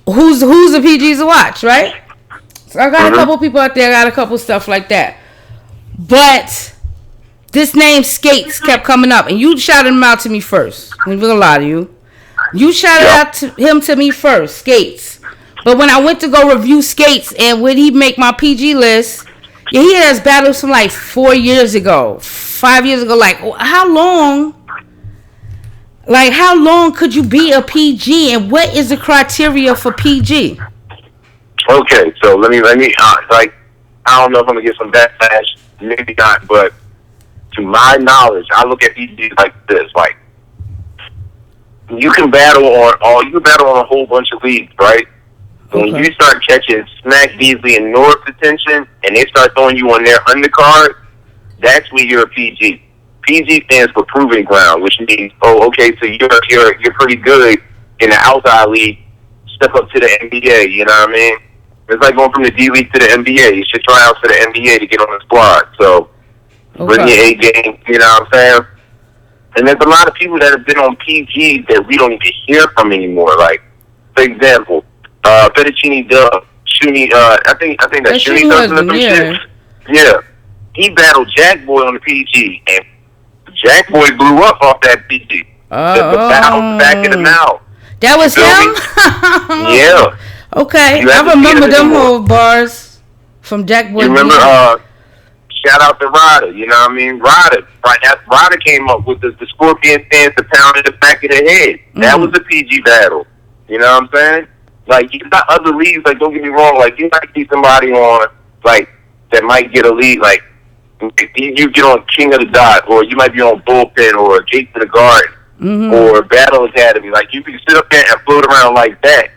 who's the PGs to watch, right? So I got a couple people out there, I got a couple stuff like that. But this name Skates kept coming up, and you shouted him out to me first. I'm gonna lie to you. You shouted out him to me first, Skates. But when I went to go review Skates, and when he make my PG list, yeah, he has battles from like 4 years ago, 5 years ago. Like, how long? Like, how long could you be a PG, and what is the criteria for PG? Okay, so let me like, I don't know if I'm gonna get some backlash, maybe not, but to my knowledge, I look at PGs like this: like, you can battle on a whole bunch of leagues, right? Okay. When you start catching Smack, Beasley, and North's attention, and they start throwing you on their undercard, that's when you're a PG. PG stands for Proving Ground, which means, oh, okay, so you're pretty good in the outside league. Step up to the NBA, you know what I mean? It's like going from the D League to the NBA. You should try out for the NBA to get on the squad. So, bring your A game, you know what I'm saying? And there's a lot of people that have been on PG that we don't even hear from anymore. Like, for example, Fettuccine Dub, Shuni, I think that Shuni does some shit. Yeah. He battled Jack Boy on the PG, and Jack Boy blew up off that PG. The battle back in the mouth. That was him? Yeah. Okay. I remember them whole bars from Jack Boy. You remember, shout out to Ryder, you know what I mean? Ryder came up with the Scorpion stance to pound in the back of the head. That was a PG battle. You know what I'm saying? Like, you got other leagues, like, don't get me wrong, like, you might see somebody on, like, that might get a league, like, you get on King of the Dot, or you might be on Bullpen, or Gate to the Garden, or Battle Academy. Like, you can sit up there and float around like that.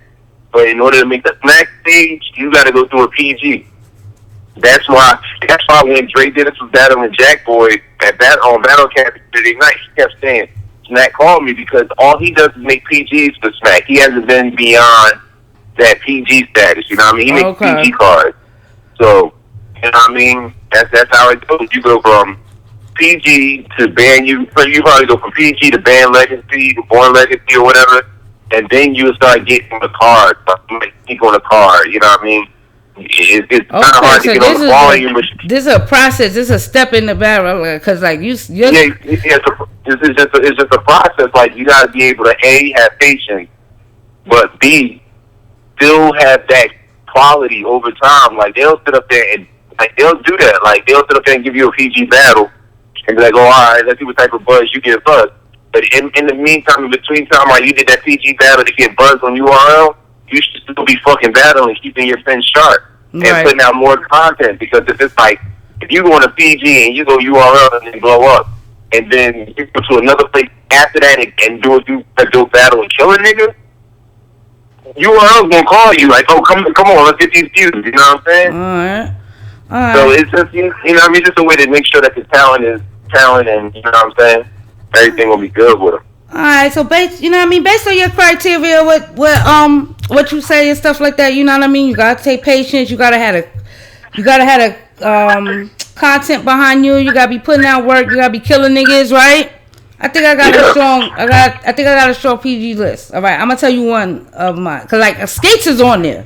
But in order to make the Smack stage, you got to go through a PG. That's why when Dre Dennis was battling Jack Boy on Battle Academy Saturday night, he kept saying, Smack called me, because all he does is make PGs for Smack. He hasn't been beyond that PG status, you know what I mean? He makes PG cards. So, you know what I mean? That's how it goes. You go from PG to band. You probably go from PG to band legacy, to born legacy, or whatever, and then you start getting the card. Like, you on a card. You know what I mean? It's kind of hard to get on the volume. This is a process. This is a step in the barrel, because like it's just a process. Like, you got to be able to A, have patience, but B, still have that quality over time. Like they'll sit up there and like they'll do that. Like they'll sit up there and give you a PG battle and be like, oh, all right, let's see what type of buzz you get buzz. But in the meantime, in between time, while you did that PG battle to get buzz on URL, you should still be fucking battling, keeping your pen sharp and putting out more content. Because if it's like, if you go on a PG and you go URL and then blow up, and then you go to another place after that and do a battle and kill a nigga, URL's gonna call you like, oh, come on, let's get these views. You know what I'm saying? All right. So it's just, you know what I mean, just a way to make sure that the talent is talent, and you know what I'm saying, everything will be good with them. All right, so based on your criteria, what you say and stuff like that, you know what I mean. You gotta take patience. You gotta have a content behind you. You gotta be putting out work. You gotta be killing niggas, right? I think I got a strong PG list. All right, I'm gonna tell you one of mine, cause like Skates is on there.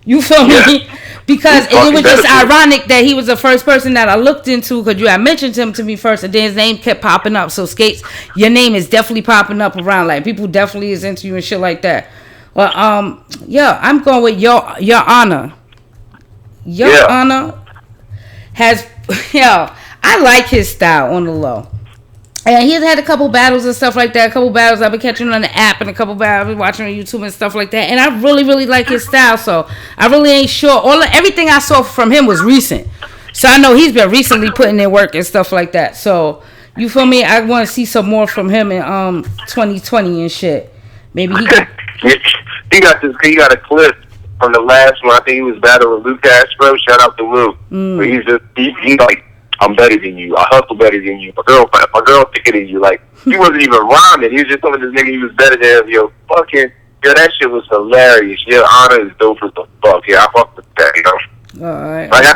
You feel me? Because it was just ironic that he was the first person that I looked into, because you had mentioned him to me first, and then his name kept popping up. So Skates, your name is definitely popping up around. Like people definitely is into you and shit like that. Well, I'm going with your honor. Your honor has, I like his style on the low. And he's had a couple battles and stuff like that. A couple battles I've been catching on the app, and a couple battles I've been watching on YouTube and stuff like that. And I really, really like his style. So I really ain't sure. Everything I saw from him was recent. So I know he's been recently putting in work and stuff like that. So you feel me? I want to see some more from him in 2020 and shit. Maybe he can. He got a clip from the last one. I think he was battling Luke Castro. Shout out to Luke. But he's like, I'm better than you. I hustle better than you. My girl thicker than you. Like, he wasn't even rhyming. He was just telling this nigga he was better than him. Yo, that shit was hilarious. Your honor is dope as the fuck. Yeah, I fuck with that, you know. Alright. Like, I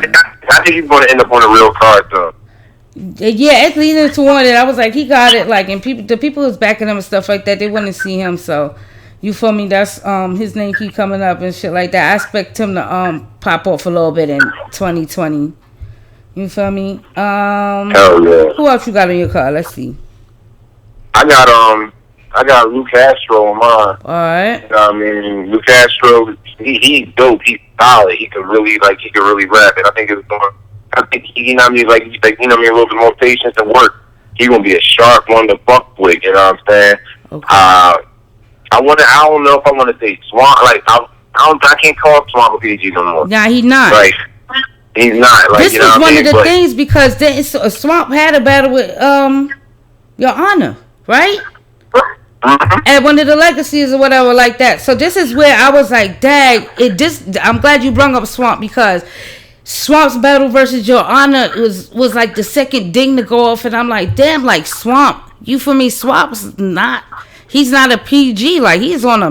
think he's going to end up on a real card, though. Yeah, it's leading to one that I was like, he got it. Like, and the people who's backing him and stuff like that, they want to see him. So, you feel me? That's his name keep coming up and shit like that. I expect him to pop off a little bit in 2020. You feel me? Hell yeah. Who else you got on your card? Let's see. I got Luke Castro on mine. Alright. You know what I mean? Luke Castro, he's dope. He's solid. He can really rap it. I think he, you know what I mean, like you know what I mean, a little bit more patience and work. He's gonna be a sharp one to fuck with. You know what I'm saying? Okay. I don't know if I want to say Swamp. Like I can't call Swamp a PG no more. Nah, he's not. Like. He's not. Like, this was one of the things, because Swamp had a battle with Your Honor, right? Mm-hmm. At one of the legacies or whatever like that. So this is where I was like, dang, I'm glad you brought up Swamp, because Swamp's battle versus Your Honor was like the second ding to go off, and I'm like, damn, like Swamp, you feel me? Swamp's not. He's not a PG. Like he's about to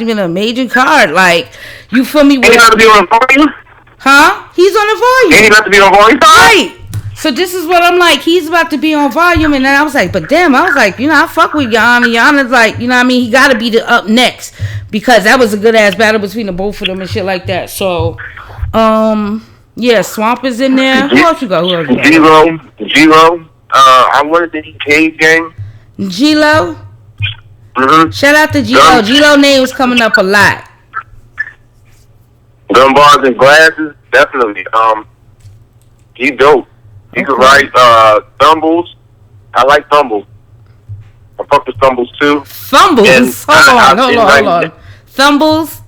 be on a major card. Like, you feel me? He's about to be on a volume. Huh? He's on the volume. He's about to be on volume. Right. So this is what I'm like. He's about to be on volume, and then I was like, but damn, I was like, you know, I fuck with Yana. Yana's like, you know what I mean? He got to be the up next, because that was a good ass battle between the both of them and shit like that. So, yeah, Swamp is in there. Who else you got? G-Lo. I wanted the Cave gang. G-Lo. Mm-hmm. Shout out to G-Lo. G-Lo name was coming up a lot. Gun bars and glasses, definitely. He dope. He could write Thumbles. I like Thumbles. I fuck with Thumbles too. Thumbles? Hold on. Thumbles?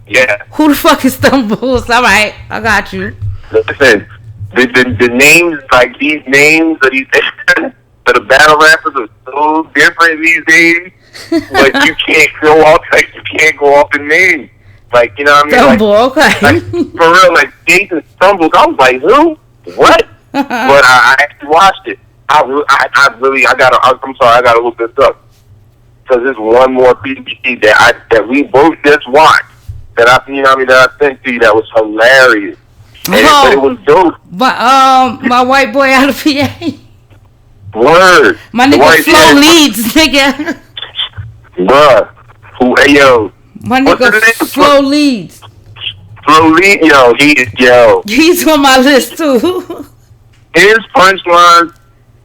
Yeah. Who the fuck is Thumbles? All right, I got you. Listen, the names, like these names of these for the battle rappers are so different these days. But you can't go off the name. Like, you know what I mean? Stumble, okay. Like, for real, like, Jason Stumbles. I was like, who? What? But I actually watched it. I'm sorry, I gotta look this up. Because there's one more PBC that we both just watched. That I sent to you that was hilarious. But it was dope. But, my white boy out of PA. Word. My nigga Flow Leads, nigga. Bruh. Yo. My nigga Flow Leads. Flow Leads, yo. He's on my list too. His punchlines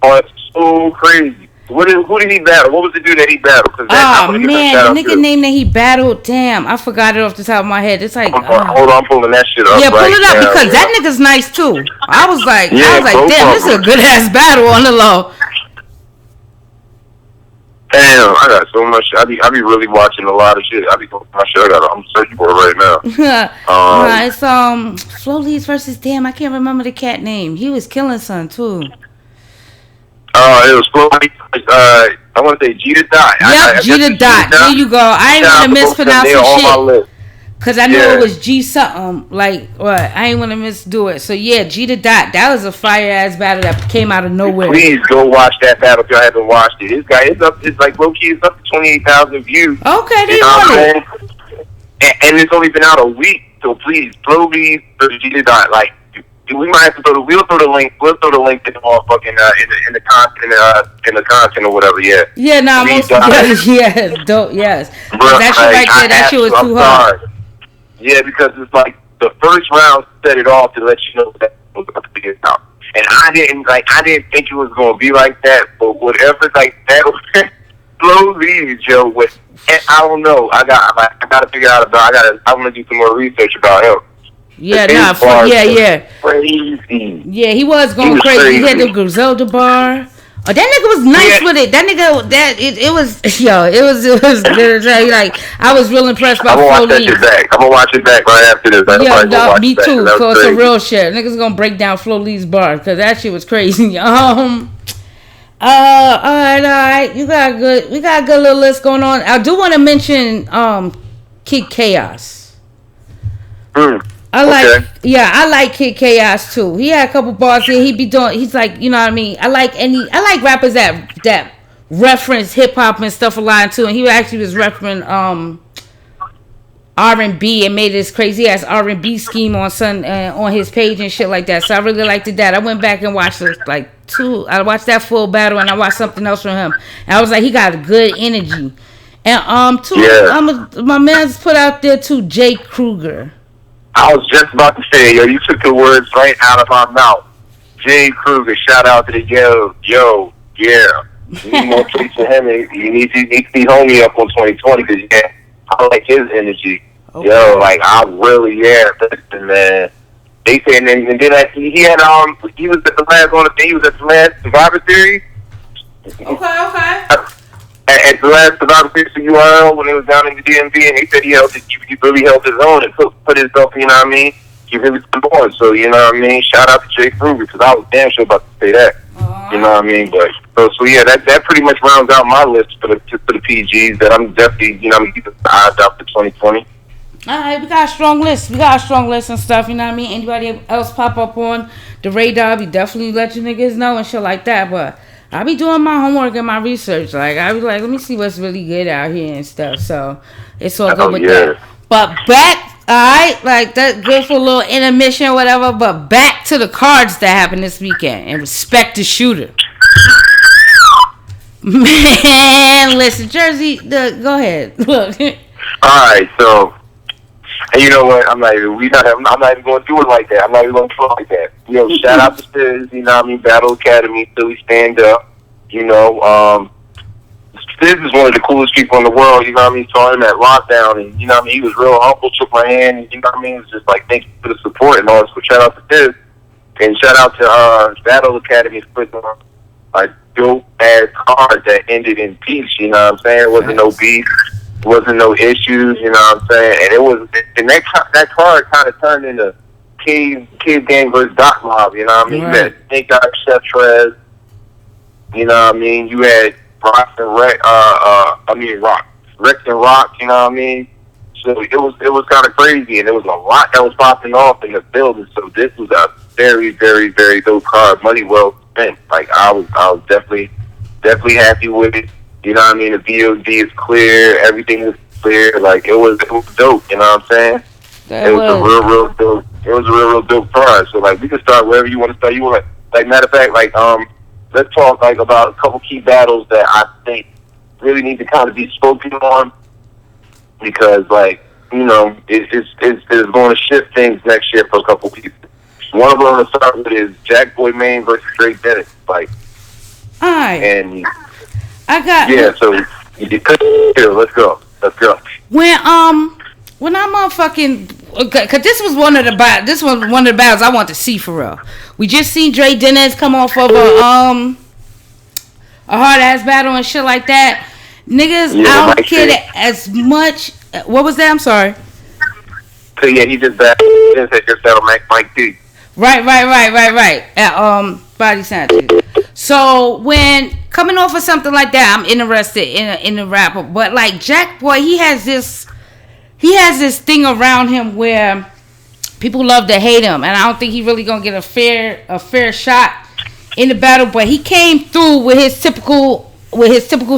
are so crazy. Who did he battle? What was the dude that he battled? Oh man, the nigga name that he battled. Damn, I forgot it off the top of my head. It's like, hold on, I'm pulling that shit up. Yeah, pull it up because that nigga's nice too. I was like, damn, this is a good ass battle on the low. Damn, I got so much. I be really watching a lot of shit. I be going my shit. I'm searching for it right now. It's Flo Leeds versus damn. I can't remember the cat name. He was killing son too. It was Flo Leeds. I want to say G to Dot. Yep, G to Dot. There you go. I ain't want to mispronounce the shit. Cause I know it was G something. Like what? I ain't want to misdo it. So yeah, G to Dot. That was a fire ass battle that came out of nowhere. Please go watch that battle if y'all haven't watched it. This guy is up. It's like low key. It's up to 28,000 views. Okay, they want it. And it's only been out a week. So please, Flo Leeds versus G to Dot. Like we might have to we'll throw the link. We'll throw the link in the motherfucking in the content or whatever. Yeah. Yeah. Nah. Yeah. Dope. Yes. That shit right there. That shit was too hard. Yeah, because it's like the first round set it off to let you know that it was about to get out. And I didn't think it was gonna be like that, but whatever like that was Flo Leeds, yo, and I don't know. I gotta figure out I wanna do some more research about him. Yeah, crazy. Yeah, he was going crazy. He had the Griselda bar. Oh, that nigga was nice with it. That nigga, it was good. Like, I was real impressed by Flo Leeds. I'm gonna watch it back right after this. Me too. So it's a real shit. Niggas gonna break down Flo Leeds bar because that shit was crazy. All right. We got a good little list going on. I do want to mention Kid Chaos. I like Kid Chaos too. He had a couple bars here. He's like, you know what I mean? I like rappers that reference hip hop and stuff a lot too. And he actually was referencing R&B and made this crazy ass R&B scheme on his page and shit like that. So I really liked that. I went back and watched I watched that full battle and I watched something else from him. And I was like, he got a good energy. And my man's put out there too, Jay Kruger. I was just about to say, yo, you took the words right out of my mouth. Jay Kruger, shout out to the yo, yeah. You need more tweets for him. You need to be homie up on 2020 because I like his energy. Okay. Yo, like I really listen, man. They said, and then he was at the last one. He was at the last Survivor Series. Okay. At the last Survivor Series URL when he was down in the DMV, and he said he really held his own and put himself, you know what I mean? He really put on. So, you know what I mean? Shout out to Jay Kruger because I was damn sure about to say that. You know what I mean? But so yeah, that pretty much rounds out my list for the PGs that I'm definitely, you know, I'm keeping the eyes out for 2020. All right, we got a strong list. And stuff, you know what I mean? Anybody else pop up on the radar, we definitely let you niggas know and shit like that. But I be doing my homework and my research. Like, I be like, let me see what's really good out here and stuff. So, it's all good with that. But back, alright, like, that's good for a little intermission or whatever. But back to the cards that happened this weekend. And respect the shooter. Man, listen, Jersey, go ahead. Look. Alright, so, and you know what? I'm not even going to do it like that. I'm not even going to do it like that. You know, shout out to Stiz, you know what I mean? Battle Academy, Philly Stand Up. You know, Stiz is one of the coolest people in the world, you know what I mean? Saw him at lockdown, and you know what I mean? He was real humble, shook my hand, and you know what I mean? It was just like, thank you for the support and all. So shout out to Stiz. And shout out to Battle Academy for putting on a dope-ass card that ended in peace, you know what I'm saying? It wasn't no beef. Wasn't no issues, you know what I'm saying? And that card kind of turned into Cave Gang versus Doc Mob, you know what I mean? Right. You had Snake Eye, Chef Trez, you know what I mean? You had Rex and Rock, you know what I mean? So it was kind of crazy, and there was a lot that was popping off in the building. So this was a very, very, very dope card. Money well spent. Like I was definitely happy with it. You know what I mean? The VOD is clear. Everything was clear. Like, it was dope. You know what I'm saying? It was a real dope. It was a real dope prize. So, like, we can start wherever you want to start. You want, like, matter of fact, like, let's talk, like, about a couple key battles that I think really need to kind of be spoken on. Because, like, you know, it's going to shift things next year for a couple people. One of them to start with is Jack Boy Maine versus Drake Dennis. Like, and I got Yeah, so you could. Let's go. when I'm motherfucking, cause this was one of the battles I want to see for real. We just seen Dre Dennis come off of a hard ass battle and shit like that. Niggas, Yeah, I don't Mike care Shea. that as much. What was that? I'm sorry. So yeah, he just battled. He didn't say just battle Mike D. Right. At Body Snatchers. So when coming off of something like that, I'm interested in the rapper. But like Jack Boy, he has this thing around him where people love to hate him, and I don't think he really gonna get a fair shot in the battle. But he came through with his typical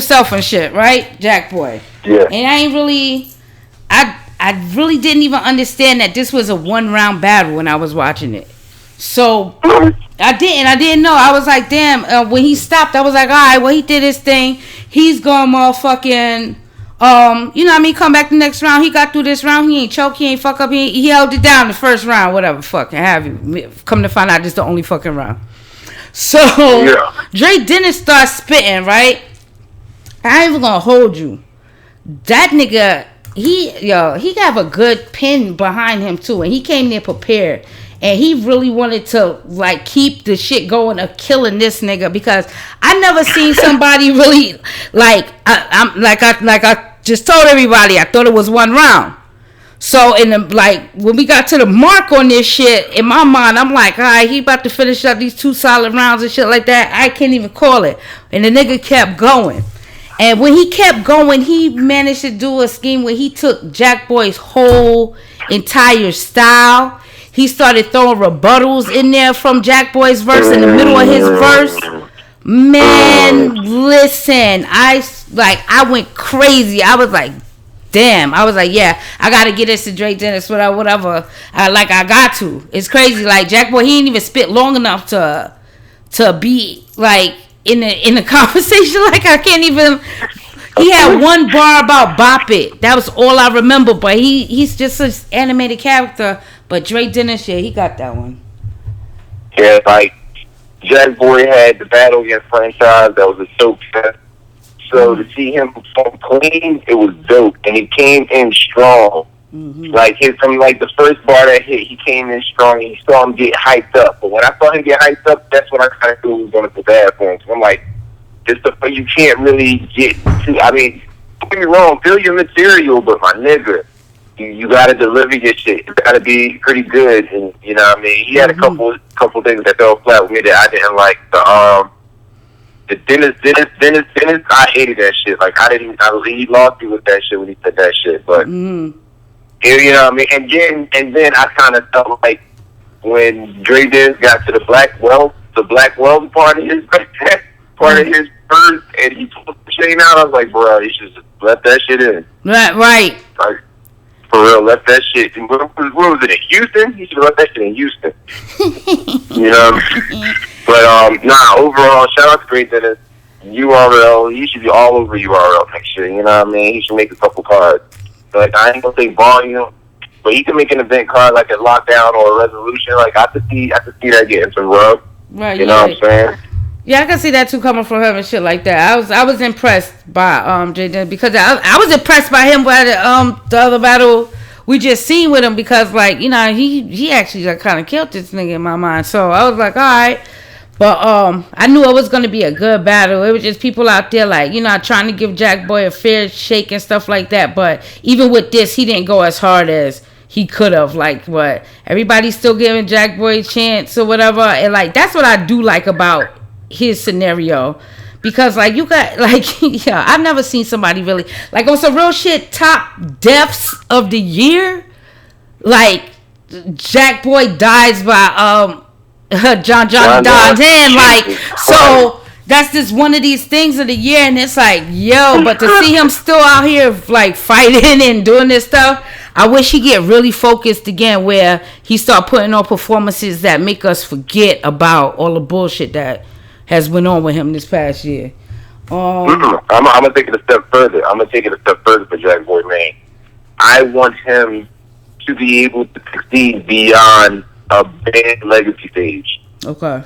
self and shit, right, Jack Boy? Yeah. And I really didn't even understand that this was a 1-round battle when I was watching it. So I didn't know. I was like, damn. When he stopped, I was like, all right, well, he did his thing. He's going motherfucking, you know what I mean? Come back the next round. He got through this round. He ain't choke. He ain't fuck up. He held it down the first round. Whatever, fucking have you. Come to find out, this the only fucking round. So Yeah. Dre Dennis starts spitting, right? I ain't even gonna hold you. That nigga, he have a good pin behind him too, and he came there prepared. And he really wanted to like keep the shit going of killing this nigga, because I never seen somebody really like I just told everybody I thought it was 1 round. So when we got to the mark on this shit, in my mind I'm like, all right, he about to finish up these 2 solid rounds and shit like that. I can't even call it. And the nigga kept going. And when he kept going, he managed to do a scheme where he took Jack Boy's whole entire style. He started throwing rebuttals in there from Jack Boy's verse in the middle of his verse. Man, listen, I went crazy. I was like, damn. I was like, yeah, I gotta get this to Dre Dennis, whatever. I got to. It's crazy. Like Jack Boy, he ain't even spit long enough to be like in the conversation. Like I can't even. He had 1 bar about Bop It. That was all I remember. But he's just an animated character. But Dre Dennis, yeah, he got that one. Yeah, like Jack Boy had the battle against Franchise. That was a soap fest. So to see him perform clean, it was dope, and he came in strong. Mm-hmm. Like from like the first bar that hit, he came in strong, and you saw him get hyped up. But when I saw him get hyped up, that's when I kind of knew it was going to go bad for him. So I'm like, you can't really get to. I mean, don't get me wrong, feel your material, but my nigga, you got to deliver your shit. It got to be pretty good, and you know what I mean. He had a couple things that fell flat with me that I didn't like. The Dennis. I hated that shit. Like he lost me with that shit when he said that shit. But you know what I mean. And then I kind of felt like when Dre Dennis got to the Black Wealth part of his verse, and he pulled the chain out. I was like, bro, you should just let that shit in. Right. Like, for real, let that shit. Where was it, in Houston? He should have left that shit in Houston. You know? But, overall, shout out to Great Dennis. URL, he should be all over URL next year. You know what I mean? He should make a couple cards. Like, I ain't gonna say volume, but he can make an event card like a Lockdown or a Resolution. Like, I could see that getting some rub. Right, you know what I'm saying? Yeah, I can see that too coming from him and shit like that. I was impressed by Jaden, because I was impressed by him by the other battle we just seen with him, because like, you know, he actually like kind of killed this nigga in my mind. So I was like, all right. But I knew it was gonna be a good battle. It was just people out there like, you know, trying to give Jack Boy a fair shake and stuff like that. But even with this, he didn't go as hard as he could have. Like, what, everybody's still giving Jack Boy a chance or whatever. And like, that's what I do like about his scenario, because like you got like yeah, I've never seen somebody really like on some real shit top deaths of the year. Like Jack Boy dies by John Don's hand. Like, so that's just one of these things of the year, and it's like, yo, but to see him still out here like fighting and doing this stuff, I wish he get really focused again, where he start putting on performances that make us forget about all the bullshit that has went on with him this past year. I'm gonna take it a step further. For Jack Boy, man. I want him to be able to succeed beyond a band legacy stage. Okay.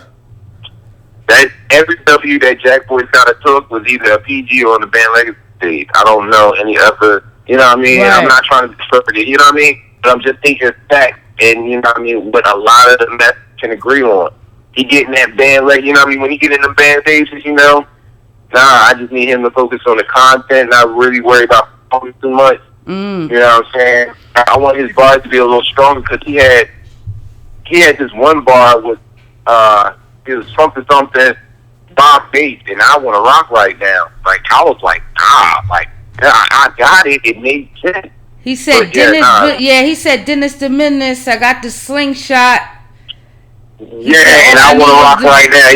that every W that Jack Boy kind of took was either a PG or on the Band Legacy stage. I don't know any other. You know what I mean? Right. I'm not trying to disrespect it. You know what I mean? But I'm just thinking back, and you know what I mean. What a lot of the mess can agree on. He getting that band like, you know what I mean? When he get in the band stages, you know, I just need him to focus on the content, not really worry about performing too much. You know what I'm saying? I want his bars to be a little stronger because he had this one bar with it was something Bob Bates, and I want to rock right now. Like I was like, I got it. It made sense. He said, he said, Dennis the Menace. I got the slingshot. And I want to rock right now.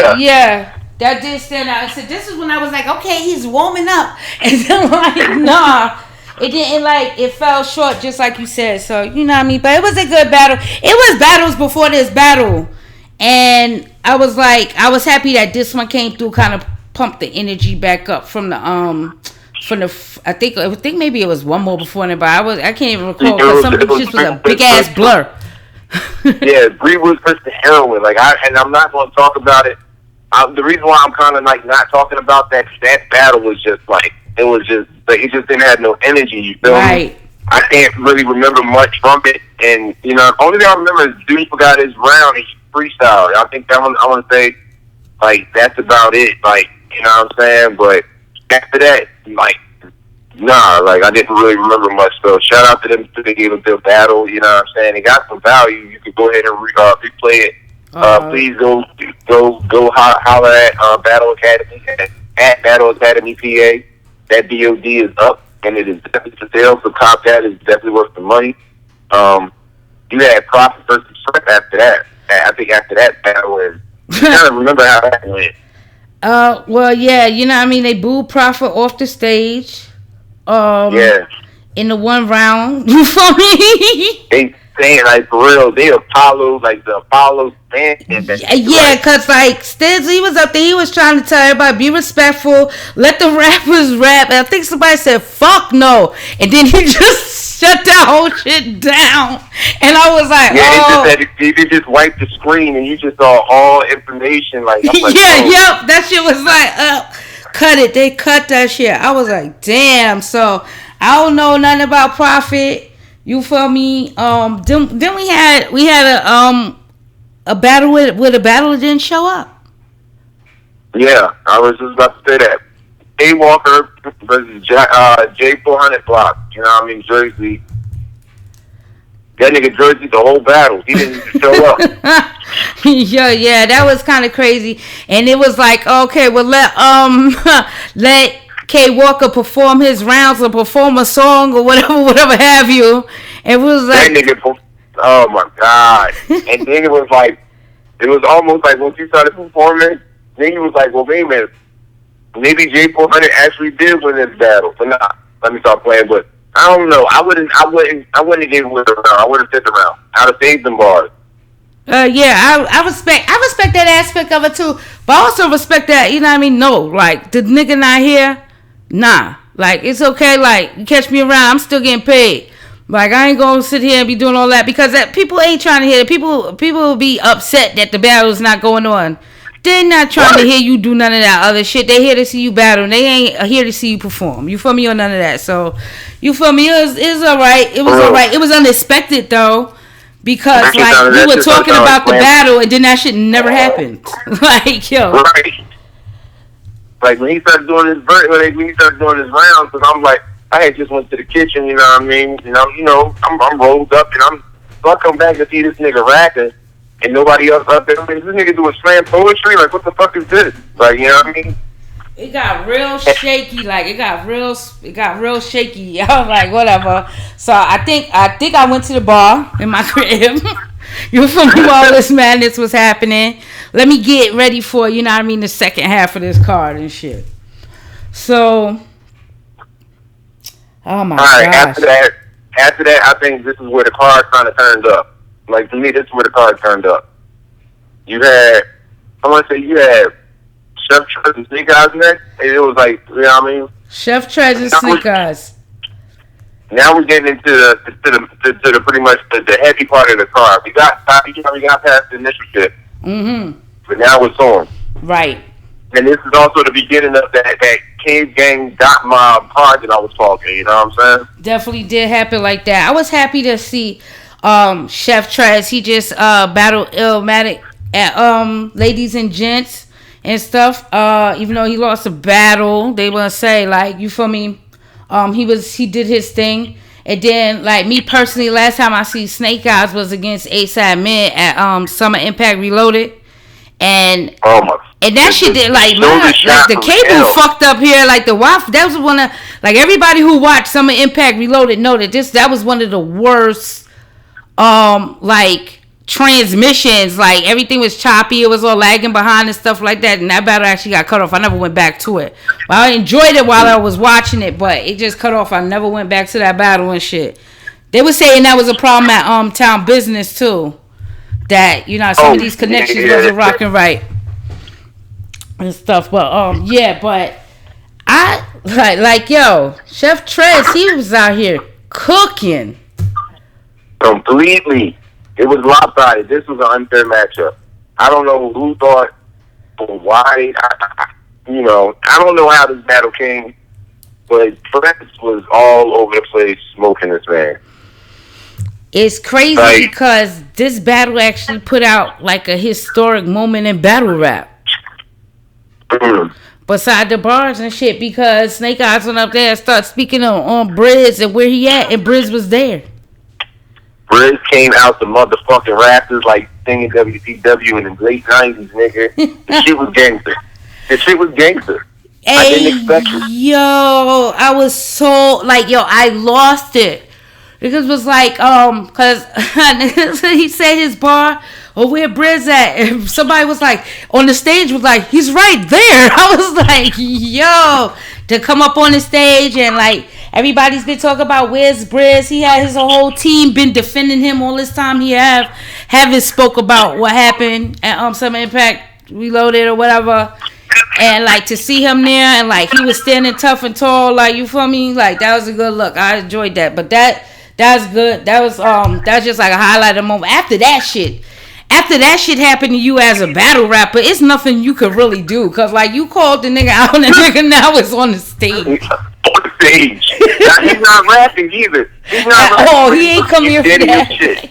Yeah. That did stand out. I said, this is when I was like, okay, he's warming up. And then like, nah. It didn't it fell short just like you said. So, you know what I mean? But it was a good battle. It was battles before this battle. And I was happy that this one came through, kind of pumped the energy back up from the I think maybe it was one more before that, but I can't even recall because some of it just was a big ass blur. Yeah, Bree was Kristen Heroin. I'm not going to talk about it. The reason why I'm kind of not talking about that battle was just it just didn't have no energy. You feel me? I can't really remember much from it, and you know, the only thing I remember is dude forgot his round and he freestyle. I think that one I want to say that's about it. You know what I'm saying? But after that, I didn't really remember much. So shout out to them to gave us their battle. You know what I'm saying? It got some value. You can go ahead and replay it. Please go holler at Battle Academy at Battle Academy PA. That BOD is up and it is definitely for sale. So cop that, is definitely worth the money. You had Prophet versus Trip after that. I think after that battle, I don't remember how that went. Well, yeah, you know what I mean? They booed Prophet off the stage. In the one round. You feel me? They saying for real, the Apollo band. Yeah, because Stizzy was up there, he was trying to tell everybody, be respectful, let the rappers rap. And I think somebody said, fuck no. And then he just shut that whole shit down. And I was like, he just wiped the screen and you just saw all information. That shit was cut it. They cut that shit. I was like, damn. So I don't know nothing about Prophet. You feel me? Then we had a battle with a battle that didn't show up. Yeah, I was just about to say that. A Walker versus J400 Block. You know what I mean? Jersey. That nigga Jersey the whole battle. He didn't even show up. Yeah, that was kind of crazy. And it was like, okay, well let K Walker perform his rounds or perform a song or whatever have you. It was like that nigga. Oh my god! And then it was almost like once he started performing, then he was like, well, wait a minute, maybe J400 actually did win this battle. But nah, let me stop playing. But I don't know. I wouldn't have given it a round. I would have said the round. I'd have saved them bars. I respect that aspect of it too. But I also respect that, you know what I mean? No, the nigga not here. Nah, it's okay. You catch me around, I'm still getting paid. I ain't gonna sit here and be doing all that because people ain't trying to hear it. People will be upset that the battle's not going on. They're not trying to hear you do none of that other shit. They here to see you battle. They ain't here to see you perform. You feel me? Or none of that. So, you feel me? It was alright. It was alright. It was unexpected though. Because we were talking about the battle and then that shit never happened. Yo. Right. When he started doing his rounds, because I'm like, I had just went to the kitchen, you know what I mean? I'm rolled up and so I come back to see this nigga rapping and nobody else up there. This nigga doing slam poetry? What the fuck is this? You know what I mean? It got real shaky. It got real shaky. I was like, whatever. So I think I went to the bar in my crib. You feel me? While this madness was happening. Let me get ready for, you know what I mean, the second half of this card and shit. So, oh my gosh. After that, I think this is where the card kind of turned up. To me, this is where the card turned up. You had Chef Trez and Sneak Eyes next. And it was you know what I mean? Chef Trez and Sneak Eyes. Now we're getting into the pretty much the heavy part of the card. We got past the initial shit. Mm-hmm. but now it's on. Right. And this is also the beginning of that Cave Gang Dot Mob part that I was talking. You know what I'm saying? Definitely did happen like that. I was happy to see Chef Trez. He just battled Illmatic at Ladies and Gents and stuff. Even though he lost a battle, they want to say, like, you feel me? He did his thing. And then, like, me personally, last time I see Snake Eyes was against A$AP Mid at Summer Impact Reloaded. And that shit did, like the cable fucked up here, like the Wi-Fi. That was one of, like, everybody who watched Summer Impact Reloaded know that that was one of the worst like transmissions. Like, everything was choppy, it was all lagging behind and stuff like that, and that battle actually got cut off. I never went back to it. But I enjoyed it while I was watching it, but it just cut off. I never went back to that battle and shit. They were saying that was a problem at Town Business too. That, you know, some of these connections wasn't rocking right and stuff. But yeah, but I like yo, Chef Trez, he was out here cooking. Completely. It was lopsided. This was an unfair matchup. I don't know who thought or why. I don't know how this battle came, but Trez was all over the place smoking this man. It's crazy because this battle actually put out like a historic moment in battle rap. Beside the bars and shit, because Snake Eyes went up there and started speaking on Briz and where he at, and Briz was there. Briz came out the motherfucking rafters like singing WCW in the late 90s, nigga. The shit was gangster. I didn't expect it. Yo, I was so, like, I lost it. Because it was like, cause he said his bar, or where Briz at, and somebody was like, on the stage was like, he's right there. I was like, yo, to come up on the stage and like, everybody's been talking about where's Briz. He had his whole team been defending him all this time. He haven't spoke about what happened at Summer Impact Reloaded or whatever. And like, to see him there and like he was standing tough and tall, like, you feel me? Like, that was a good look. I enjoyed that. But that's good. That was just like a highlight of the moment. After that shit happened to you as a battle rapper, it's nothing you could really do. Cause like, you called the nigga out and the nigga now is on the stage. On the stage. Now, he's not rapping either. He's not rapping. Oh, he ain't come here for that. Shit.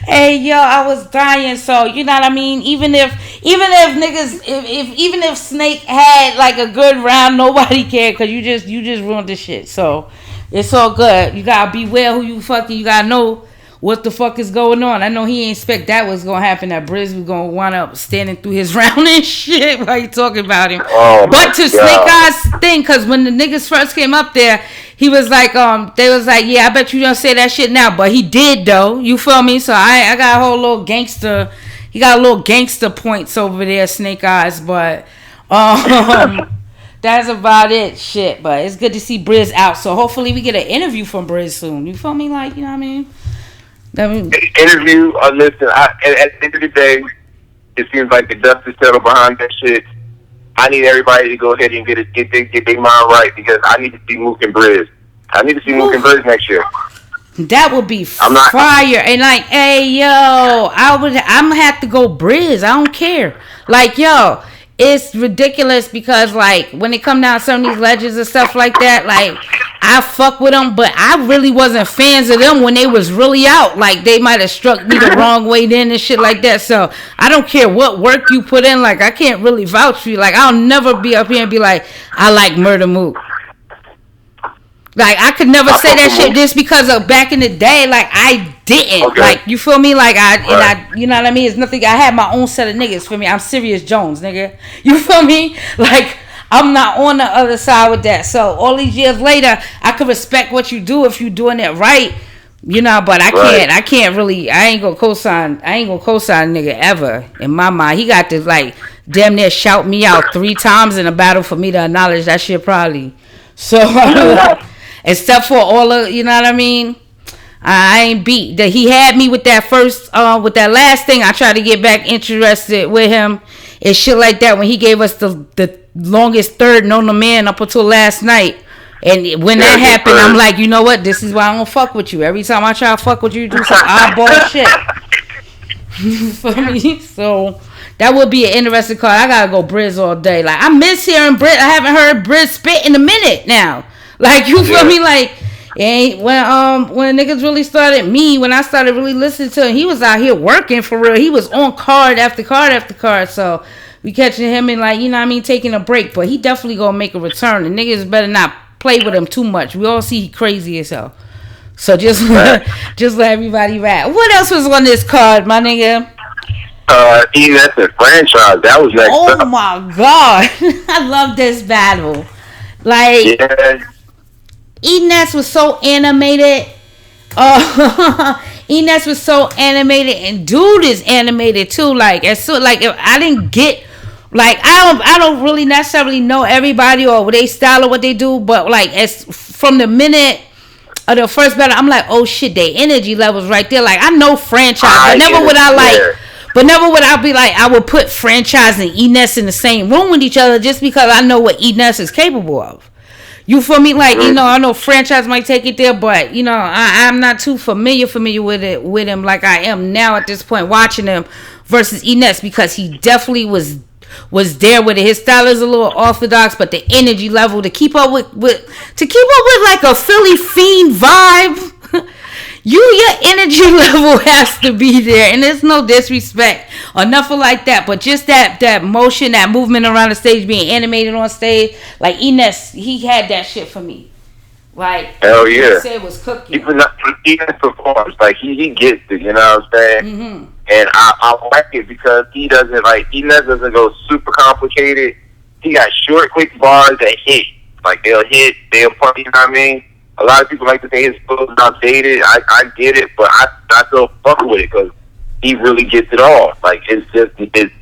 Hey yo, I was dying. So you know what I mean. Even if niggas, even if Snake had like a good round, nobody cared because you just ruined the shit. So it's all good. You gotta beware who you fucking. You gotta know what the fuck is going on. I know he ain't expect that was gonna happen. That Briz was gonna wind up standing through his round and shit while you talking about him. Oh, but to Snake Eyes thing, cause when the niggas first came up there, he was like, they was like, yeah, I bet you don't say that shit now, but he did though. You feel me? So I got a whole little gangster. He got a little gangster points over there, Snake Eyes, but that's about it, shit. But it's good to see Briz out. So hopefully we get an interview from Briz soon. You feel me? Like, you know what I mean? Interview, listen, at the end of the day, it seems like the dust is settled behind that shit. I need everybody to go ahead and get their mind right because I need to see Mook and Briz. I need to see Mook and Briz next year. That would be fire. And like, hey, yo, I'm gonna have to go Briz. I don't care. Like, yo, it's ridiculous because like when it come down to some of these legends and stuff like that, like, I fuck with them, but I really wasn't fans of them when they was really out. Like, they might have struck me the wrong way then and shit like that. So I don't care what work you put in. Like, I can't really vouch for you. Like, I'll never be up here and be like, I like Murder Mook. Like, I could never say that shit just because of back in the day. Like, I didn't. Okay. Like, you feel me? Like, you know what I mean? It's nothing. I had my own set of niggas for me. I'm Serious Jones, nigga. You feel me? Like, I'm not on the other side with that. So all these years later, I could respect what you do if you doing it right, you know. But I can't really. I ain't gonna co-sign nigga ever in my mind. He got to like damn near shout me out 3 times in a battle for me to acknowledge that shit probably. So except for all of, you know what I mean. I ain't beat that. He had me with that first, with that last thing. I tried to get back interested with him and shit like that when he gave us the longest third known to man up until last night. And when that happened, I'm like, you know what? This is why I don't fuck with you. Every time I try to fuck with you, you do some oddball shit. You feel me? So that would be an interesting card. I gotta go Briz all day. Like I miss hearing Briz. I haven't heard Briz spit in a minute now. Like you feel me? Like when niggas really started when I started really listening to him, he was out here working for real. He was on card after card after card. So we catching him and like, you know what I mean, taking a break. But he definitely gonna make a return. The niggas better not play with him too much. We all see he crazy as hell. So just let everybody rap. What else was on this card, my nigga? BIDNESS and Franchise. That was next up. Oh my god. I love this battle. Like BIDNESS was so animated. BIDNESS was so animated, and dude is animated too. Like if I didn't get, like I don't really necessarily know everybody or they style or what they do, but like as from the minute of the first battle, I'm like, oh shit, their energy levels right there. Like I know Franchise, but never would I be like I would put Franchise and BIDNESS in the same room with each other just because I know what BIDNESS is capable of. You feel me? Like, you know, I know Franchise might take it there, but, you know, I'm not too familiar with him like I am now at this point watching him versus BIDNESS because he definitely was there with it. His style is a little orthodox, but the energy level to keep up with like a Philly fiend vibe, your energy level has to be there, and there's no disrespect or nothing like that, but just that motion, that movement around the stage, being animated on stage, like BIDNESS, he had that shit for me. Like hell yeah, he said was cooking. Even performs like he gets it, you know what I'm saying? Mm-hmm. And I like it because BIDNESS doesn't go super complicated. He got short, quick bars that hit. Like they'll punch. You know what I mean? A lot of people like to say his flow is outdated. I get it, but I still fuck with it because he really gets it all. Like it's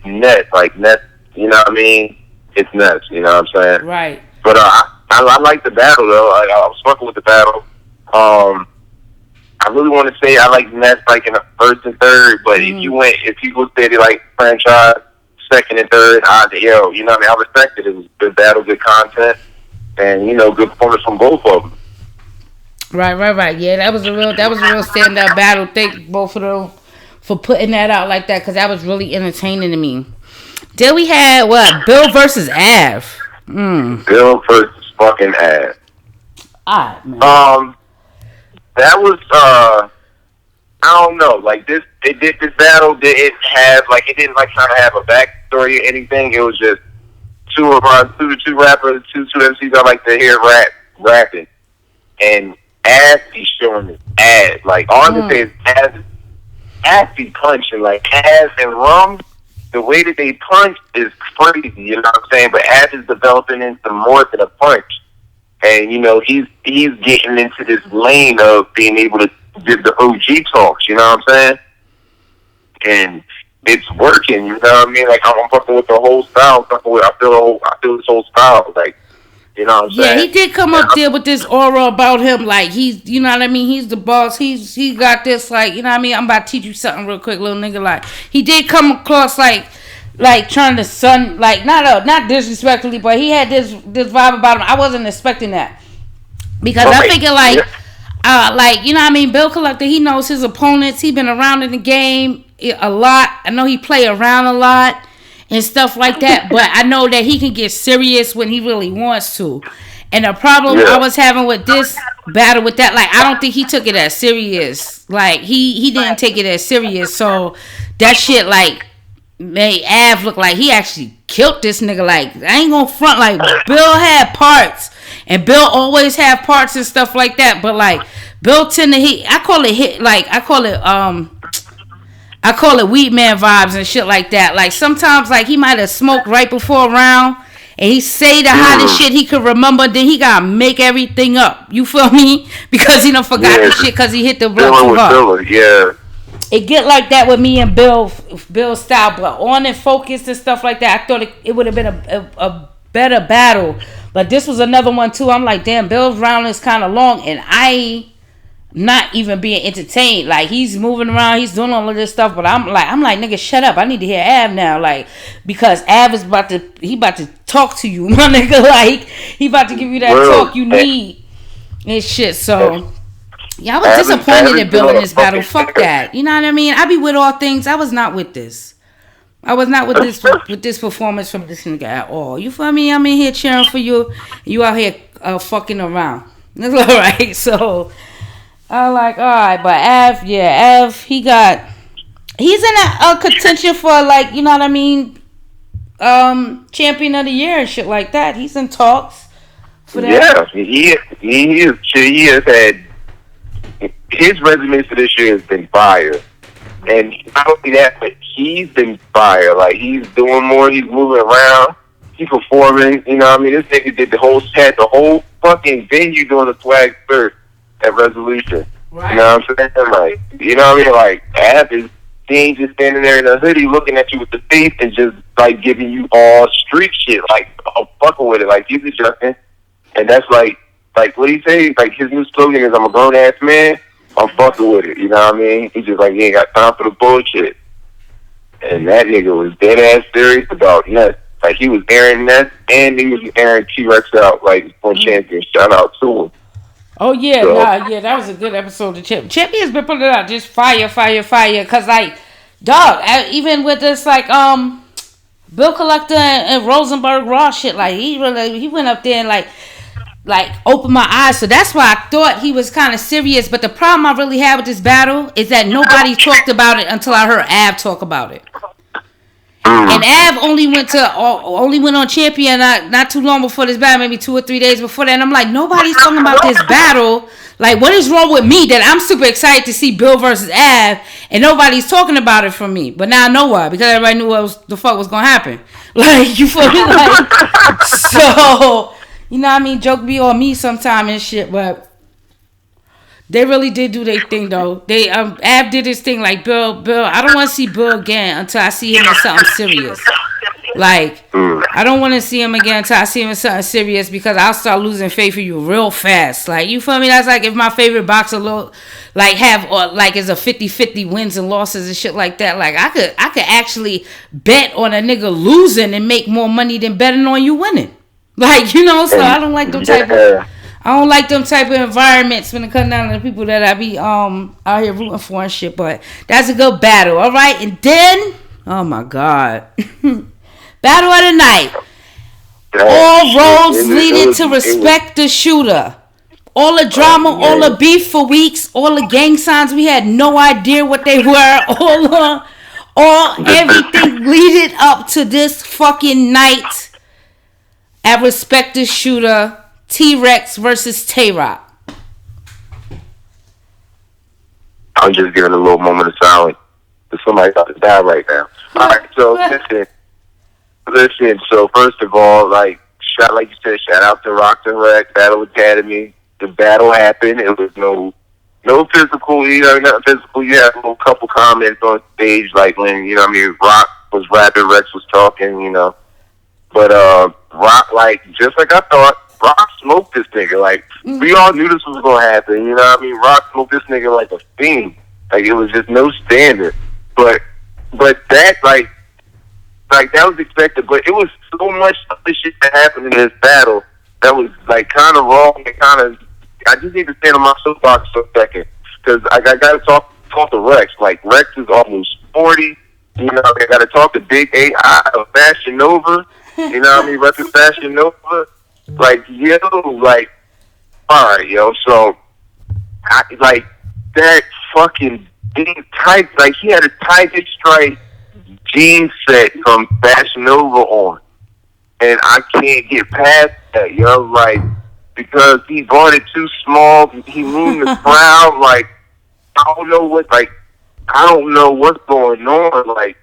Ness, like Ness. You know what I mean? It's Ness. You know what I'm saying? Right. But I like the battle though. I was fucking with the battle. I really want to say I like Ness like in the first and third, but if people say they like Franchise second and third, you know what I mean? I respect it. It was a good battle, good content, and you know, good performance from both of them. Right. Yeah, that was a real stand-up battle. Thank both of them for putting that out like that because that was really entertaining to me. Then we had Bill versus Av. Bill versus fucking Av. Alright, man. That was I don't know. Like this battle didn't have it didn't like trying to have a backstory or anything. It was just two rappers, two MCs I like to hear rapping, and Av be showing his ass. Like all I can say is Av be punching. Like Av and Rum, the way that they punch is crazy. You know what I'm saying? But Av is developing into more than a punch. And, you know, he's getting into this lane of being able to give the OG talks, you know what I'm saying? And it's working, you know what I mean? Like, I'm fucking with the whole style. I feel this whole style. Like, you know what I'm saying? Yeah, he did come up there with this aura about him. Like, he's, you know what I mean? He's the boss. He got this, like, you know what I mean? I'm about to teach you something real quick, little nigga. Like, he did come across, like trying to not disrespectfully, but he had this vibe about him. I wasn't expecting that because I figured you know what I mean. Bill Collector, he knows his opponents. He been around in the game a lot. I know he play around a lot and stuff like that. But I know that he can get serious when he really wants to. And the problem I was having with this battle with that, like I don't think he took it as serious. Like he didn't take it as serious. So that shit like made Av look like he actually killed this nigga. Like I ain't gonna front, like Bill had parts and Bill always have parts and stuff like that, but like Bill tend to I call it weed man vibes and shit like that. Like sometimes like he might have smoked right before a round and he say the hottest shit he could remember, then he gotta make everything up. You feel me? Because he done forgot the shit because he hit the blood too hard. It get like that with me and Bill's style, but on and focused and stuff like that. I thought it would have been a better battle, but this was another one too. I'm like, damn, Bill's round is kind of long, and I not even being entertained. Like he's moving around, he's doing all of this stuff, but I'm like, nigga, shut up. I need to hear Av now, like because Av is about to talk to you, my nigga. Like he about to give you that talk you need and shit. So. Yeah, I was disappointed in Bill in this battle. Fuck that. You know what I mean? I be with all things. I was not with this. I was not with this performance from this nigga at all. You feel me? I'm in here cheering for you. You out here fucking around. That's all right. So I'm like, all right, but Av, he's in a contention for, like, you know what I mean, champion of the year and shit like that. He's in talks for that. Yeah, he has had, his resume for this year has been fire. And not only that, but he's been fire. Like, he's doing more, he's moving around, he's performing, you know what I mean? This nigga did the whole fucking venue doing the swag surf at Resolution. Right. You know what I'm saying? Like, you know what I mean? Like, Ab is, he ain't just standing there in a hoodie looking at you with the face and just, like, giving you all street shit, like, fucking with it. Like, he's adjusting. And that's like, what he say? Like, his new slogan is, I'm a grown-ass man. I'm fucking with it, you know what I mean? He's just like, he ain't got time for the bullshit. And that nigga was dead-ass serious about Ness. Like, he was airing Ness, and he was airing T-Rex out, like, on Champion. Shout out to him. Oh, yeah, so, that was a good episode of Champion. Champion's been putting it out just fire. Because, like, dog, even with this, like, Bill Collector and Rosenberg Raw shit, like, he went up there and, like opened my eyes. So that's why I thought he was kind of serious. But the problem I really had with this battle is that nobody talked about it until I heard Av talk about it. And Av only went on Champion not too long before this battle, maybe 2 or 3 days before that. And I'm like, nobody's talking about this battle. Like, what is wrong with me that I'm super excited to see Bill versus Av and nobody's talking about it from me? But now I know why, because everybody knew the fuck was gonna happen. Like, you feel me? Like, so. You know what I mean? Joke be on me sometime and shit, but they really did do their thing, though. They Ab did his thing, like, Bill, I don't want to see Bill again until I see him in something serious. Like, I don't want to see him again until I see him in something serious, because I'll start losing faith in you real fast. Like, you feel me? That's like if my favorite boxer is a 50-50 wins and losses and shit like that. Like, I could actually bet on a nigga losing and make more money than betting on you winning. Like, you know, so I don't like them type of environments when it comes down to the people that I be out here rooting for and shit. But that's a good battle, all right. And then, oh my God, battle of the night. All roads leading to Respect the Shooter. All the drama, all the beef for weeks, all the gang signs, we had no idea what they were. Everything leading up to this fucking night. At Respect the Shooter, T-Rex versus Tay-Rock. I'm just giving a little moment of silence because somebody's about to die right now. All right, so listen. So first of all, like you said, shout out to Rock and Rex Battle Academy. The battle happened. It was no physical. You know, nothing physical. You had a little couple comments on stage, like when Rock was rapping, Rex was talking. You know. But Rock, like, just like I thought, Rock smoked this nigga. Like, we all knew this was gonna happen. You know what I mean? Rock smoked this nigga like a fiend. Like, it was just no standard. But that, like that was expected. But it was so much other shit that happened in this battle that was, like, kind of wrong and kind of. I just need to stand on my soapbox for a second because I got to talk to Rex. Like, Rex is almost 40. You know, I got to talk to Big AI of Fashion Nova. You know what I mean? Repping Fashion Nova. Like, yo, like, alright, yo, so, like, that fucking big tight, like, he had a Tiger Stripe jean set from Fashion Nova on. And I can't get past that, yo, like, because he bought it too small, he ruined the crowd, like, I don't know what's going on, like,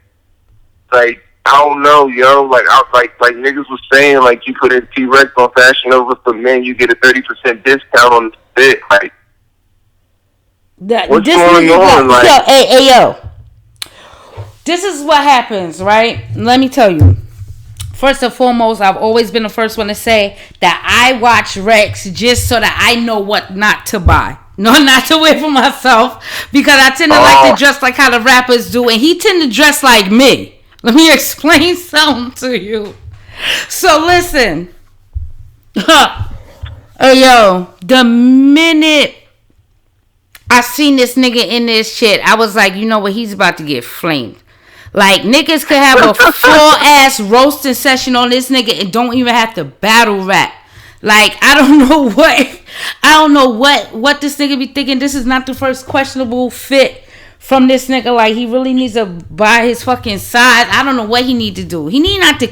I don't know, yo. Like niggas was saying, like, you put in T-Rex on Fashion Over for men, you get a 30% discount on the fit. Like, what's going on? Like, yo. This is what happens, right? Let me tell you. First and foremost, I've always been the first one to say that I watch Rex just so that I know what not to buy. No, not to wear for myself, because I tend to like to dress like how the rappers do, and he tend to dress like me. Let me explain something to you. So listen. Hey, yo, the minute I seen this nigga in this shit, I was like, you know what, he's about to get flamed. Like, niggas could have a full ass roasting session on this nigga and don't even have to battle rap. Like, I don't know what this nigga be thinking. This is not the first questionable fit from this nigga. Like, he really needs to buy his fucking side. I don't know what he need to do. He need not to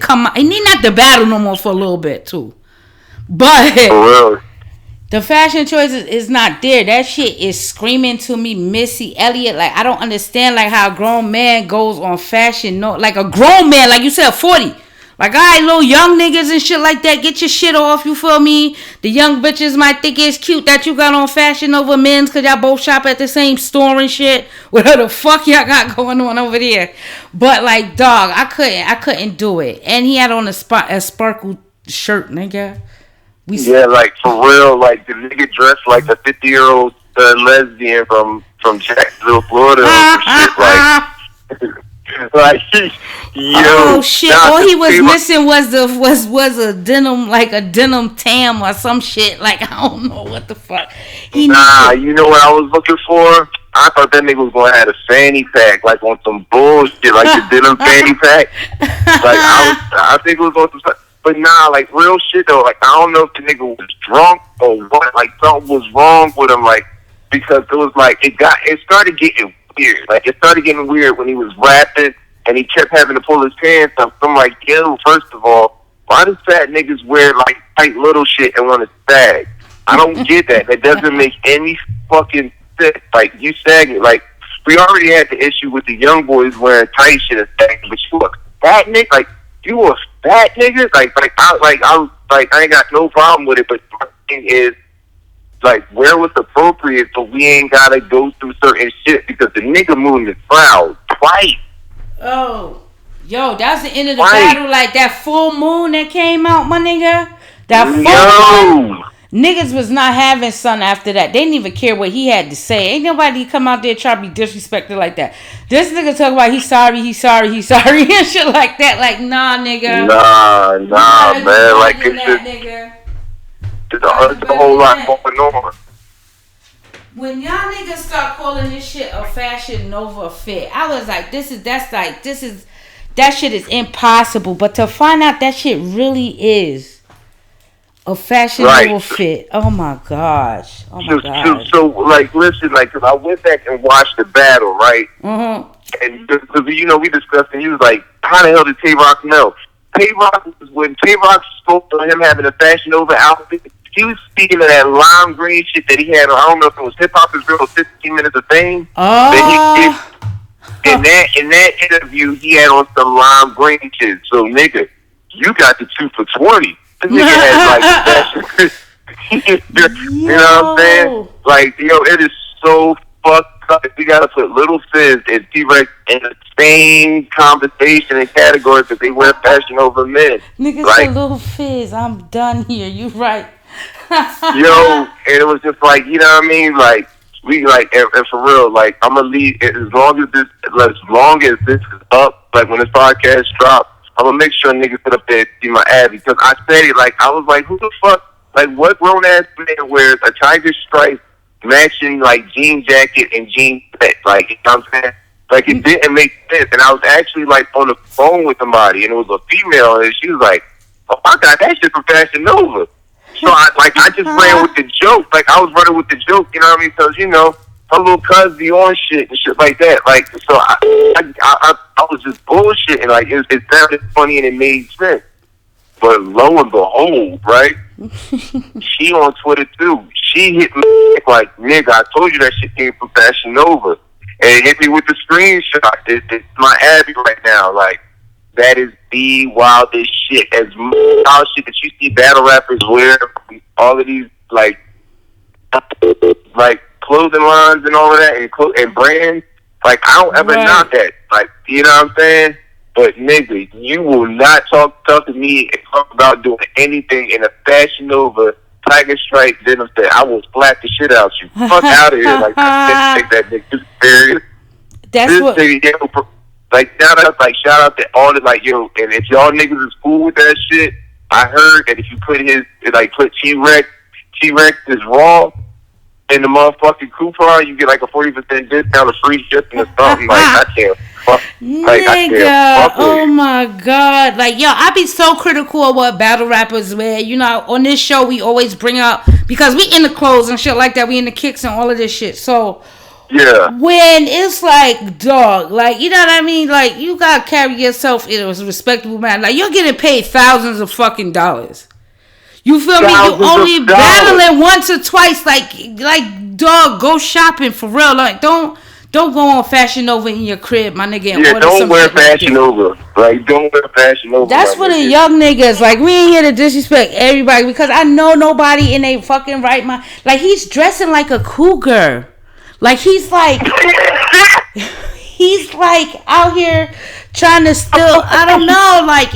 battle no more for a little bit too. But the fashion choices is not there. That shit is screaming to me Missy Elliott. Like, I don't understand like how a grown man goes on fashion. No, like a grown man, like you said, 40. Like, all right, little young niggas and shit like that, get your shit off, you feel me? The young bitches might think it's cute that you got on Fashion Over Men's because y'all both shop at the same store and shit. Whatever the fuck y'all got going on over there. But, like, dog, I couldn't do it. And he had on a sparkle shirt, nigga. Like, for real, like, the nigga dressed like a 50-year-old lesbian from Jacksonville, Florida or some shit, like... Like, oh shit! All he was missing was a denim, like a denim tam or some shit. Like, I don't know what the fuck. You know what I was looking for? I thought that nigga was gonna have a fanny pack, like on some bullshit, like the denim fanny pack. Like, I think it was on some, but nah, like real shit though. Like, I don't know if the nigga was drunk or what. Like, something was wrong with him, like, because it was like it started getting weird. Like, it started getting weird when he was rapping and he kept having to pull his pants up. So I'm like, yo, first of all, why do fat niggas wear like tight little shit and want to sag? I don't get that. That doesn't make any fucking sense. Like, you sagging. Like, we already had the issue with the young boys wearing tight shit and sagging, but you a fat nigga? Like, you a fat nigga? I ain't got no problem with it, but my thing is, like, where was appropriate, but we ain't gotta go through certain shit because the nigga moving the crowd twice. Oh, yo, that's the end of the battle. Like, that full moon that came out, my nigga. That full moon. Niggas was not having son after that. They didn't even care what he had to say. Ain't nobody come out there trying to be disrespected like that. This nigga talk about he's sorry, and shit like that. Like, nah, nigga. Nah, man. Like, it's just... nigga. There's a whole lot going on. When y'all niggas start calling this shit a Fashion Nova fit, I was like, that shit is impossible. But to find out that shit really is a Fashion Nova fit, oh my gosh. So, like, listen, like, cause I went back and watched the battle, right? Mm-hmm. And because we discussed, and he was like, how the hell did Tay-Rock know? When Tay-Rock spoke on him having a Fashion Nova outfit, he was speaking of that lime green shit that he had. I don't know if it was Hip Hop Is Real 15 Minutes of Fame. Oh. In that interview, he had on some lime green shit. So, nigga, you got the 2 for 20. This nigga has like fashion. You know what I'm saying? Like, yo, it is so fucked up. We gotta put Little Fizz and T-Rex in the same conversation and category because they wear Fashion Over Men. Nigga, like, say Little Fizz, I'm done here. You right. Yo, and it was just like, you know what I mean? Like, we like, and for real, like, I'm gonna leave as long as this is up. Like, when this podcast drops, I'm gonna make sure niggas sit up there and see my ad because I said it. Like, I was like, who the fuck? Like, what grown ass man wears a tiger stripe matching like jean jacket and jean set? Like, you know what I'm saying? Like, it didn't make sense. And I was actually like on the phone with somebody, and it was a female, and she was like, "Oh, I got that shit from Fashion Nova." So I just ran with the joke. Like, I was running with the joke, you know what I mean? So, you know, her little cousin be on shit and shit like that. Like, so I was just bullshitting. Like, it sounded funny and it made sense. But lo and behold, right? She on Twitter too. She hit me like, nigga, I told you that shit came from Fashion Nova. And hit me with the screenshot. It's my Abby right now. Like, that is the wildest shit. As wild shit that you see battle rappers wear, all of these like clothing lines and all of that, and brands. Like, I don't ever knock that. Like, you know what I'm saying? But nigga, you will not talk to me and talk about doing anything in a Fashion Nova tiger stripe denim set. I will slap the shit out you. Fuck out of here. Like, I can't take that nigga too serious. That's this what. Nigga, yo, like, shout out to all the, like, yo, and if y'all niggas is cool with that shit, I heard that if you put put T-Rex is raw in the motherfucking coupon, you get like a 40% discount or free shipping or something. Like, I Nigga, oh my god. Like, yo, I be so critical of what battle rappers wear. You know, on this show, we always bring up, because we in the clothes and shit like that. We in the kicks and all of this shit. So, yeah. when it's like, dog, like, you know what I mean? Like, you gotta carry yourself in a respectable manner. Like, you're getting paid thousands of fucking dollars. You feel me? You only battling once or twice. Like, dog, go shopping for real. Like, don't go on Fashion Nova in your crib, my nigga. Yeah, don't wear Fashion Nova. Like, don't wear Fashion Nova. That's for the young niggas. Like, we ain't here to disrespect everybody, because I know nobody in a fucking right mind. Like, he's dressing like a cougar. Like, he's like out here trying to still, I don't know, like,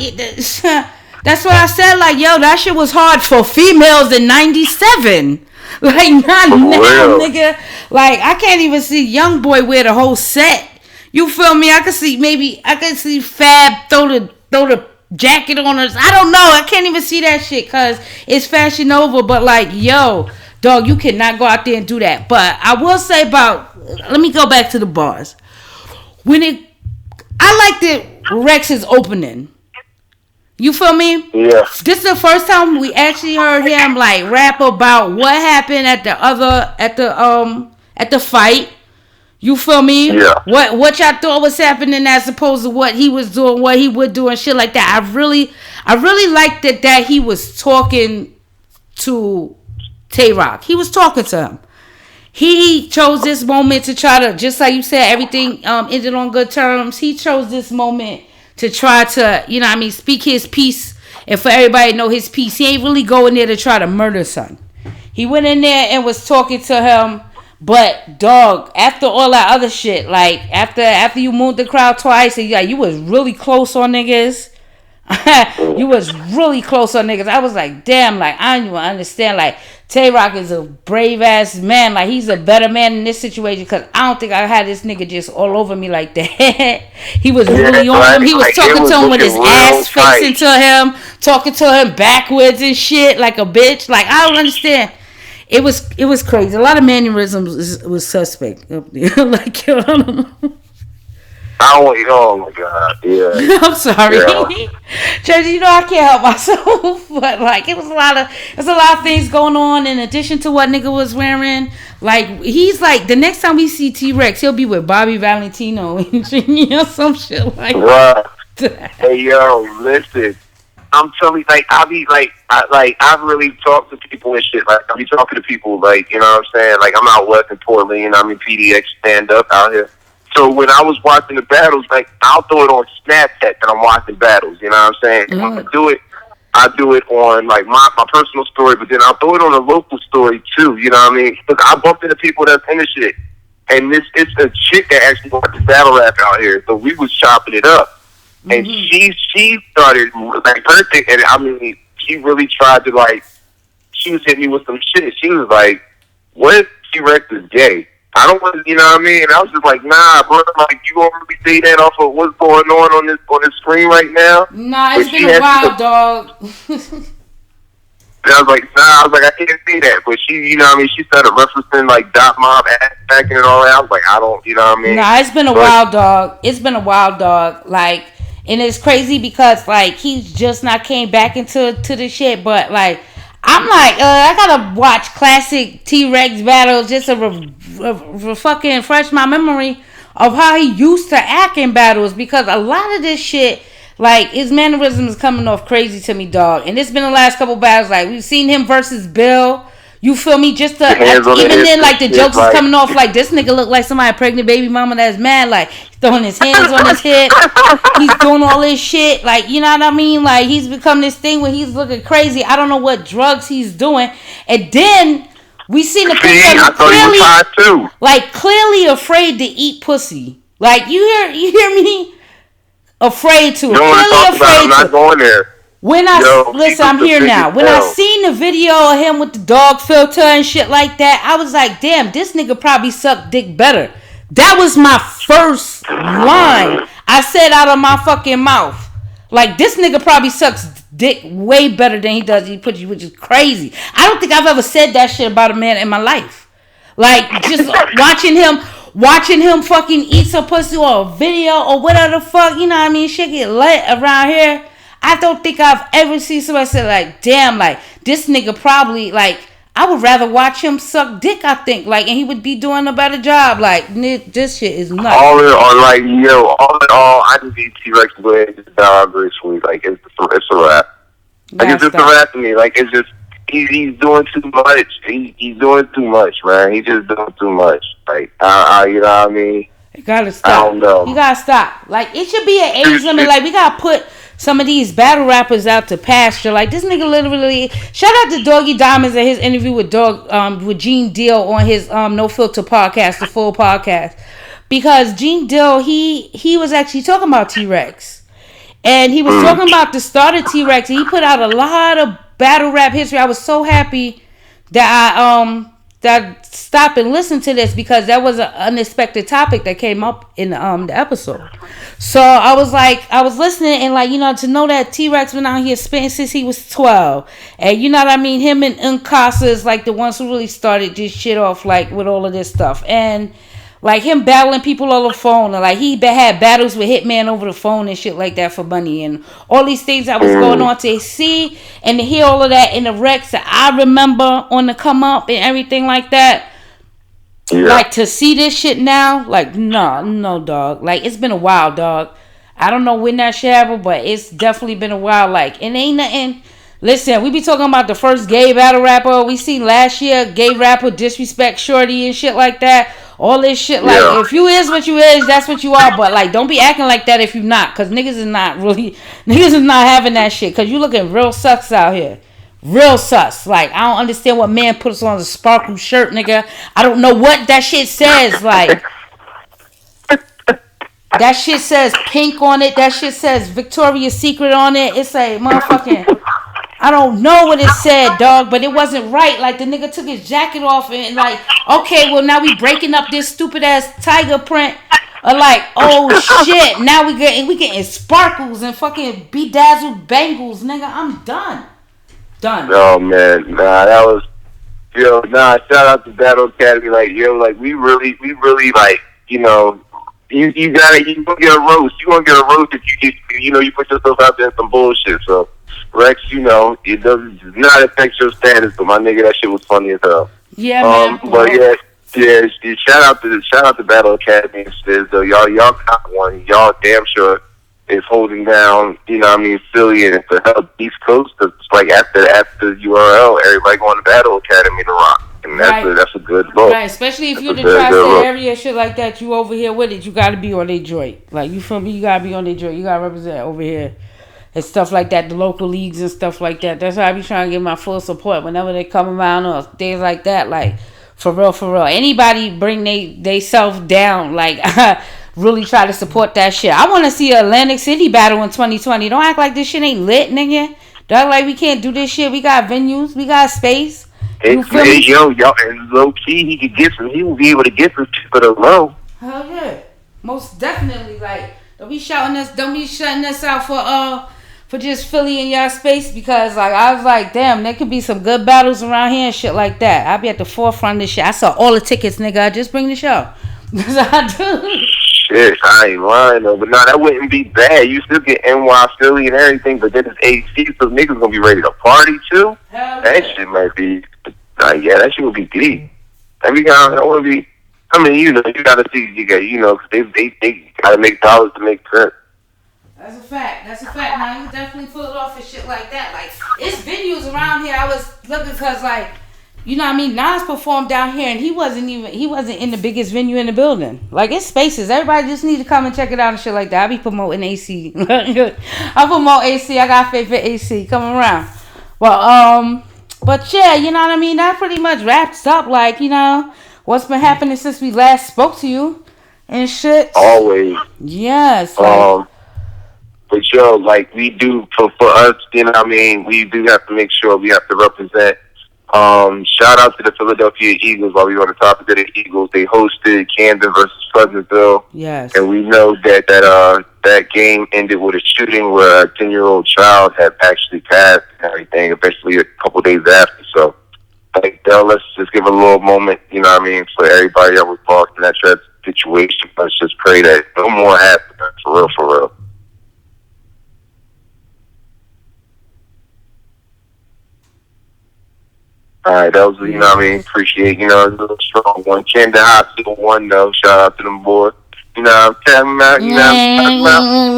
that's what I said. Like, yo, that shit was hard for females in 97. Like, not now, nigga. Like, I can't even see Young Boy wear the whole set. You feel me? I could see Fab throw the jacket on us. I don't know. I can't even see that shit because it's Fashion Nova. But, like, yo, dog, you cannot go out there and do that. But I will say let me go back to the bars. I like that Rex is opening. You feel me? Yeah. This is the first time we actually heard him like rap about what happened at the fight. You feel me? Yeah. What y'all thought was happening as opposed to what he was doing, what he would do and shit like that. I really liked that he was talking to Tay-Rock. He was talking to him. He chose this moment to try to, just like you said, everything ended on good terms. He chose this moment to try to, you know what I mean, speak his piece and for everybody to know his piece. He ain't really going there to try to murder son. He went in there and was talking to him. But, dog, after all that other shit, like, after you moved the crowd twice, and you was really close on niggas. You was really close on niggas. I was like, damn, like, I don't even understand. Like, Tay-Rock is a brave-ass man. Like, he's a better man in this situation because I don't think I had this nigga just all over me like that. He was really on him. He was talking to him with his ass facing to him, talking to him backwards and shit like a bitch. Like, I don't understand. It was crazy. A lot of mannerisms was suspect up there. Like, I don't know. Oh my god, yeah. I'm sorry, Judge. You know I can't help myself, but like there's a lot of things going on in addition to what nigga was wearing. Like he's like the next time we see T-Rex, he'll be with Bobby Valentino and some shit like that. Hey yo, listen, I'm telling you, like I've really talked to people and shit. Like I be talking to people, like you know what I'm saying. Like I'm out west in Portland, you know, I'm in PDX stand up out here. So when I was watching the battles, like I'll throw it on Snapchat that I'm watching battles. You know what I'm saying? Mm-hmm. I do it on like my personal story, but then I'll throw it on a local story too. You know what I mean? Because I bumped into people that's in the shit, and it's a chick that actually watches battle rap out here. So we was chopping it up, and she started like her thing, and I mean she really tried to like she was hitting me with some shit. She was like, "What if T-Rex is gay?" I don't want to, you know what I mean? And I was just like, nah, bro. Like, you won't really see that off of what's going on this screen right now. Nah, it's been a while, dog. And I was like, I can't see that. But she, you know what I mean? She started referencing, like, Dot Mob, ass backing and all that. I was like, I don't, you know what I mean? Nah, it's been a while, dog. It's been a while, dog. Like, and it's crazy because, like, he's just not came back into the shit. But, like, I'm like, I gotta watch classic T-Rex battles just to fucking refresh my memory of how he used to act in battles, because a lot of this shit, like, his mannerisms is coming off crazy to me, dog. And it's been the last couple battles, like, we've seen him versus Bill. You feel me? Just even then, like, the jokes is coming off like this nigga look like somebody pregnant baby mama that's mad, like throwing his hands on his head. He's doing all this shit, like, you know what I mean? Like, he's become this thing where he's looking crazy. I don't know what drugs he's doing. And then we seen the picture of him clearly afraid to eat pussy. Like, you hear me? Afraid to. Clearly afraid to. I'm not going there. Listen, I'm here now. When I seen the video of him with the dog filter and shit like that, I was like, damn, this nigga probably sucked dick better. That was my first line I said out of my fucking mouth. Like, this nigga probably sucks dick way better than he does eat pussy, which is crazy. I don't think I've ever said that shit about a man in my life. Like, just watching him watching him fucking eat some pussy or a video or whatever the fuck, you know what I mean? Shit get lit around here. I don't think I've ever seen somebody say like, damn, like this nigga probably like I would rather watch him suck dick. I think like, and he would be doing a better job. Like this shit is nuts. All in all, like all in all, I just need T-Rex to go ahead and just down gracefully. Like it's a wrap. Like it's just a wrap to me. Like it's just he's doing too much. He's doing too much, man. He's just doing too much. Like you know what I mean? You gotta stop. I don't know. You gotta stop. Like it should be an age limit. Like we gotta put some of these battle rappers out to pasture. Like this nigga literally. Shout out to Doggy Diamonds and his interview with with Gene Deal on his No Filter podcast, the full podcast, because Gene Deal he was actually talking about T-Rex, and he was talking about the start of T-Rex. He put out a lot of battle rap history. I was so happy that I stopped and listened to this because that was an unexpected topic that came up in the episode. So I was listening and like, you know, to know that T-Rex been out here spitting since he was 12. And you know what I mean? Him and Uncasa is like the ones who really started this shit off like with all of this stuff. And like him battling people on the phone, and like he had battles with Hitman over the phone and shit like that for money, and all these things that was going on to see and to hear all of that in the Rex that I remember on the come up and everything like that. Yeah. Like to see this shit now, like no dog. Like it's been a while, dog. I don't know when that shit happened, but it's definitely been a while. Like it ain't nothing. Listen, we be talking about the first gay battle rapper we seen last year, gay rapper disrespect Shorty and shit like that. All this shit, like, if you is what you is, that's what you are. But, like, don't be acting like that if you not. Because niggas is not having that shit. Because you looking real sus out here. Real sus. Like, I don't understand what man puts on a sparkle shirt, nigga. I don't know what that shit says. Like, that shit says pink on it. That shit says Victoria's Secret on it. It's a motherfucking... I don't know what it said, dog, but it wasn't right. Like, the nigga took his jacket off and, like, okay, well, now we breaking up this stupid-ass tiger print. Or, like, oh, shit, now we getting sparkles and fucking bedazzled bangles, nigga. I'm done. Oh, man. Nah, that was... shout out to Battle Academy. Like, we really, like, you know... You gonna get a roast. You gonna get a roast if you put yourself out there in some bullshit, so... Rex, you know, it does not affect your status, but my nigga, that shit was funny as hell. Yeah, man. But shout out to Battle Academy and shit. So y'all got one. Y'all damn sure is holding down, you know what I mean, Philly and to help East Coast. Cause it's like after URL, everybody going to Battle Academy to rock. And that's a good vote. Right, especially if you're the tri-state area, shit like that, you over here with it, you gotta be on their joint. Like, you feel me? You gotta be on their joint. You gotta represent over here. And stuff like that, the local leagues and stuff like that. That's why I be trying to give my full support whenever they come around or things like that. Like, for real. Anybody bring they self down, like, really try to support that shit. I want to see Atlantic City battle in 2020. Don't act like this shit ain't lit, nigga. Don't act like we can't do this shit. We got venues. We got space. Y'all, and low key, he will be able to get some shit for the low. Hell yeah. Most definitely. Like, don't be shutting us out for just Philly in y'all space, because like I was like, damn, there could be some good battles around here and shit like that. I'll be at the forefront of this shit. I saw all the tickets, nigga. I just bring the show. Because I do. Shit, I ain't lying though. But no, that wouldn't be bad. You still get NY Philly and everything, but then it's AC, so niggas gonna be ready to party too. Hell that yeah. Shit might be, that shit would be deep. Every guy, I want to be. I mean, you gotta see, cause they gotta make dollars to make sense. That's a fact. Now you definitely pull it off and shit like that. Like, it's venues around here. I was looking because, like, you know what I mean? Nas performed down here and he wasn't in the biggest venue in the building. Like, it's spaces. Everybody just need to come and check it out and shit like that. I be promoting AC. I promote AC. I got favorite AC. Come around. Well, but yeah, you know what I mean? That pretty much wraps up, like, you know, what's been happening since we last spoke to you and shit. Always. Yes. Like, but like we do for us, you know what I mean, we do have to make sure we have to represent. Shout out to the Philadelphia Eagles while we were on the topic of the Eagles. They hosted Camden versus Pleasantville. Yes. And we know that game ended with a shooting where a 10-year-old child had actually passed and everything, eventually a couple days after. So, like, let's just give a little moment, you know what I mean, for everybody that was involved in that situation. Let's just pray that no more happens. For real, for real. All right, that was, you know what I mean, appreciate, you know, a little strong one. Camden Hospital 1, though. Shout out to them boys. You know what I'm talking about? You know what I'm talking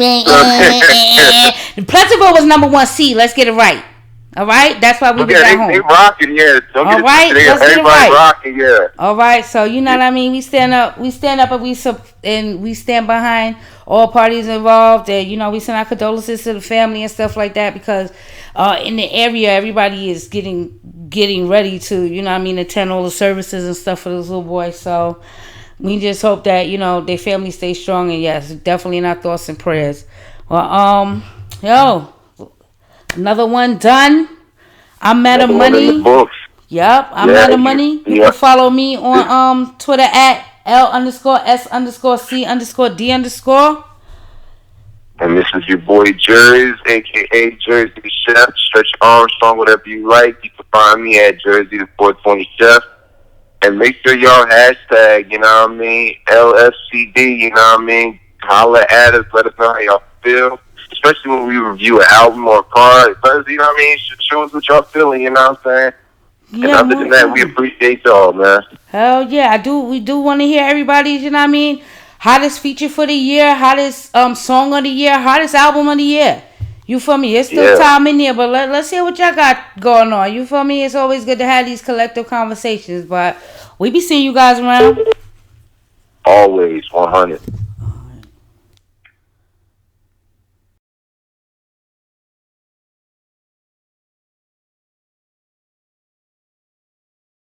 about? Pleasantville was number 1 seed. Let's get it right. All right? That's why we was at home. They rocking, yeah. Don't all get right? Let's get it right. Rocking, yeah. All right, so you know what I mean? We stand up and we stand behind all parties involved. And, you know, we send our condolences to the family and stuff like that because in the area, everybody is getting ready to, you know what I mean, attend all the services and stuff for those little boys. So we just hope that, you know, their family stays strong. And yes, definitely in our thoughts and prayers. Well, another one done. I'm Meta Money. Yep, I'm Meta Money. You can follow me on Twitter at L_S_C_D_. And this is your boy Jersey, aka Jersey the Chef. Stretch Armstrong, whatever you like. You can find me at Jersey the 420 Chef. And make sure y'all hashtag, you know what I mean, LSCD, you know what I mean. Holla at us, let us know how y'all feel. Especially when we review an album or a card. Because, you know what I mean, show us what y'all feeling, you know what I'm saying? Yeah, and other than that, we appreciate y'all, man. Hell yeah, we do want to hear everybody's, you know what I mean, hottest feature for the year, hottest song of the year, hottest album of the year. You feel me? It's still time in here, but let's hear what y'all got going on. You feel me? It's always good to have these collective conversations, but we be seeing you guys around. Always, 100.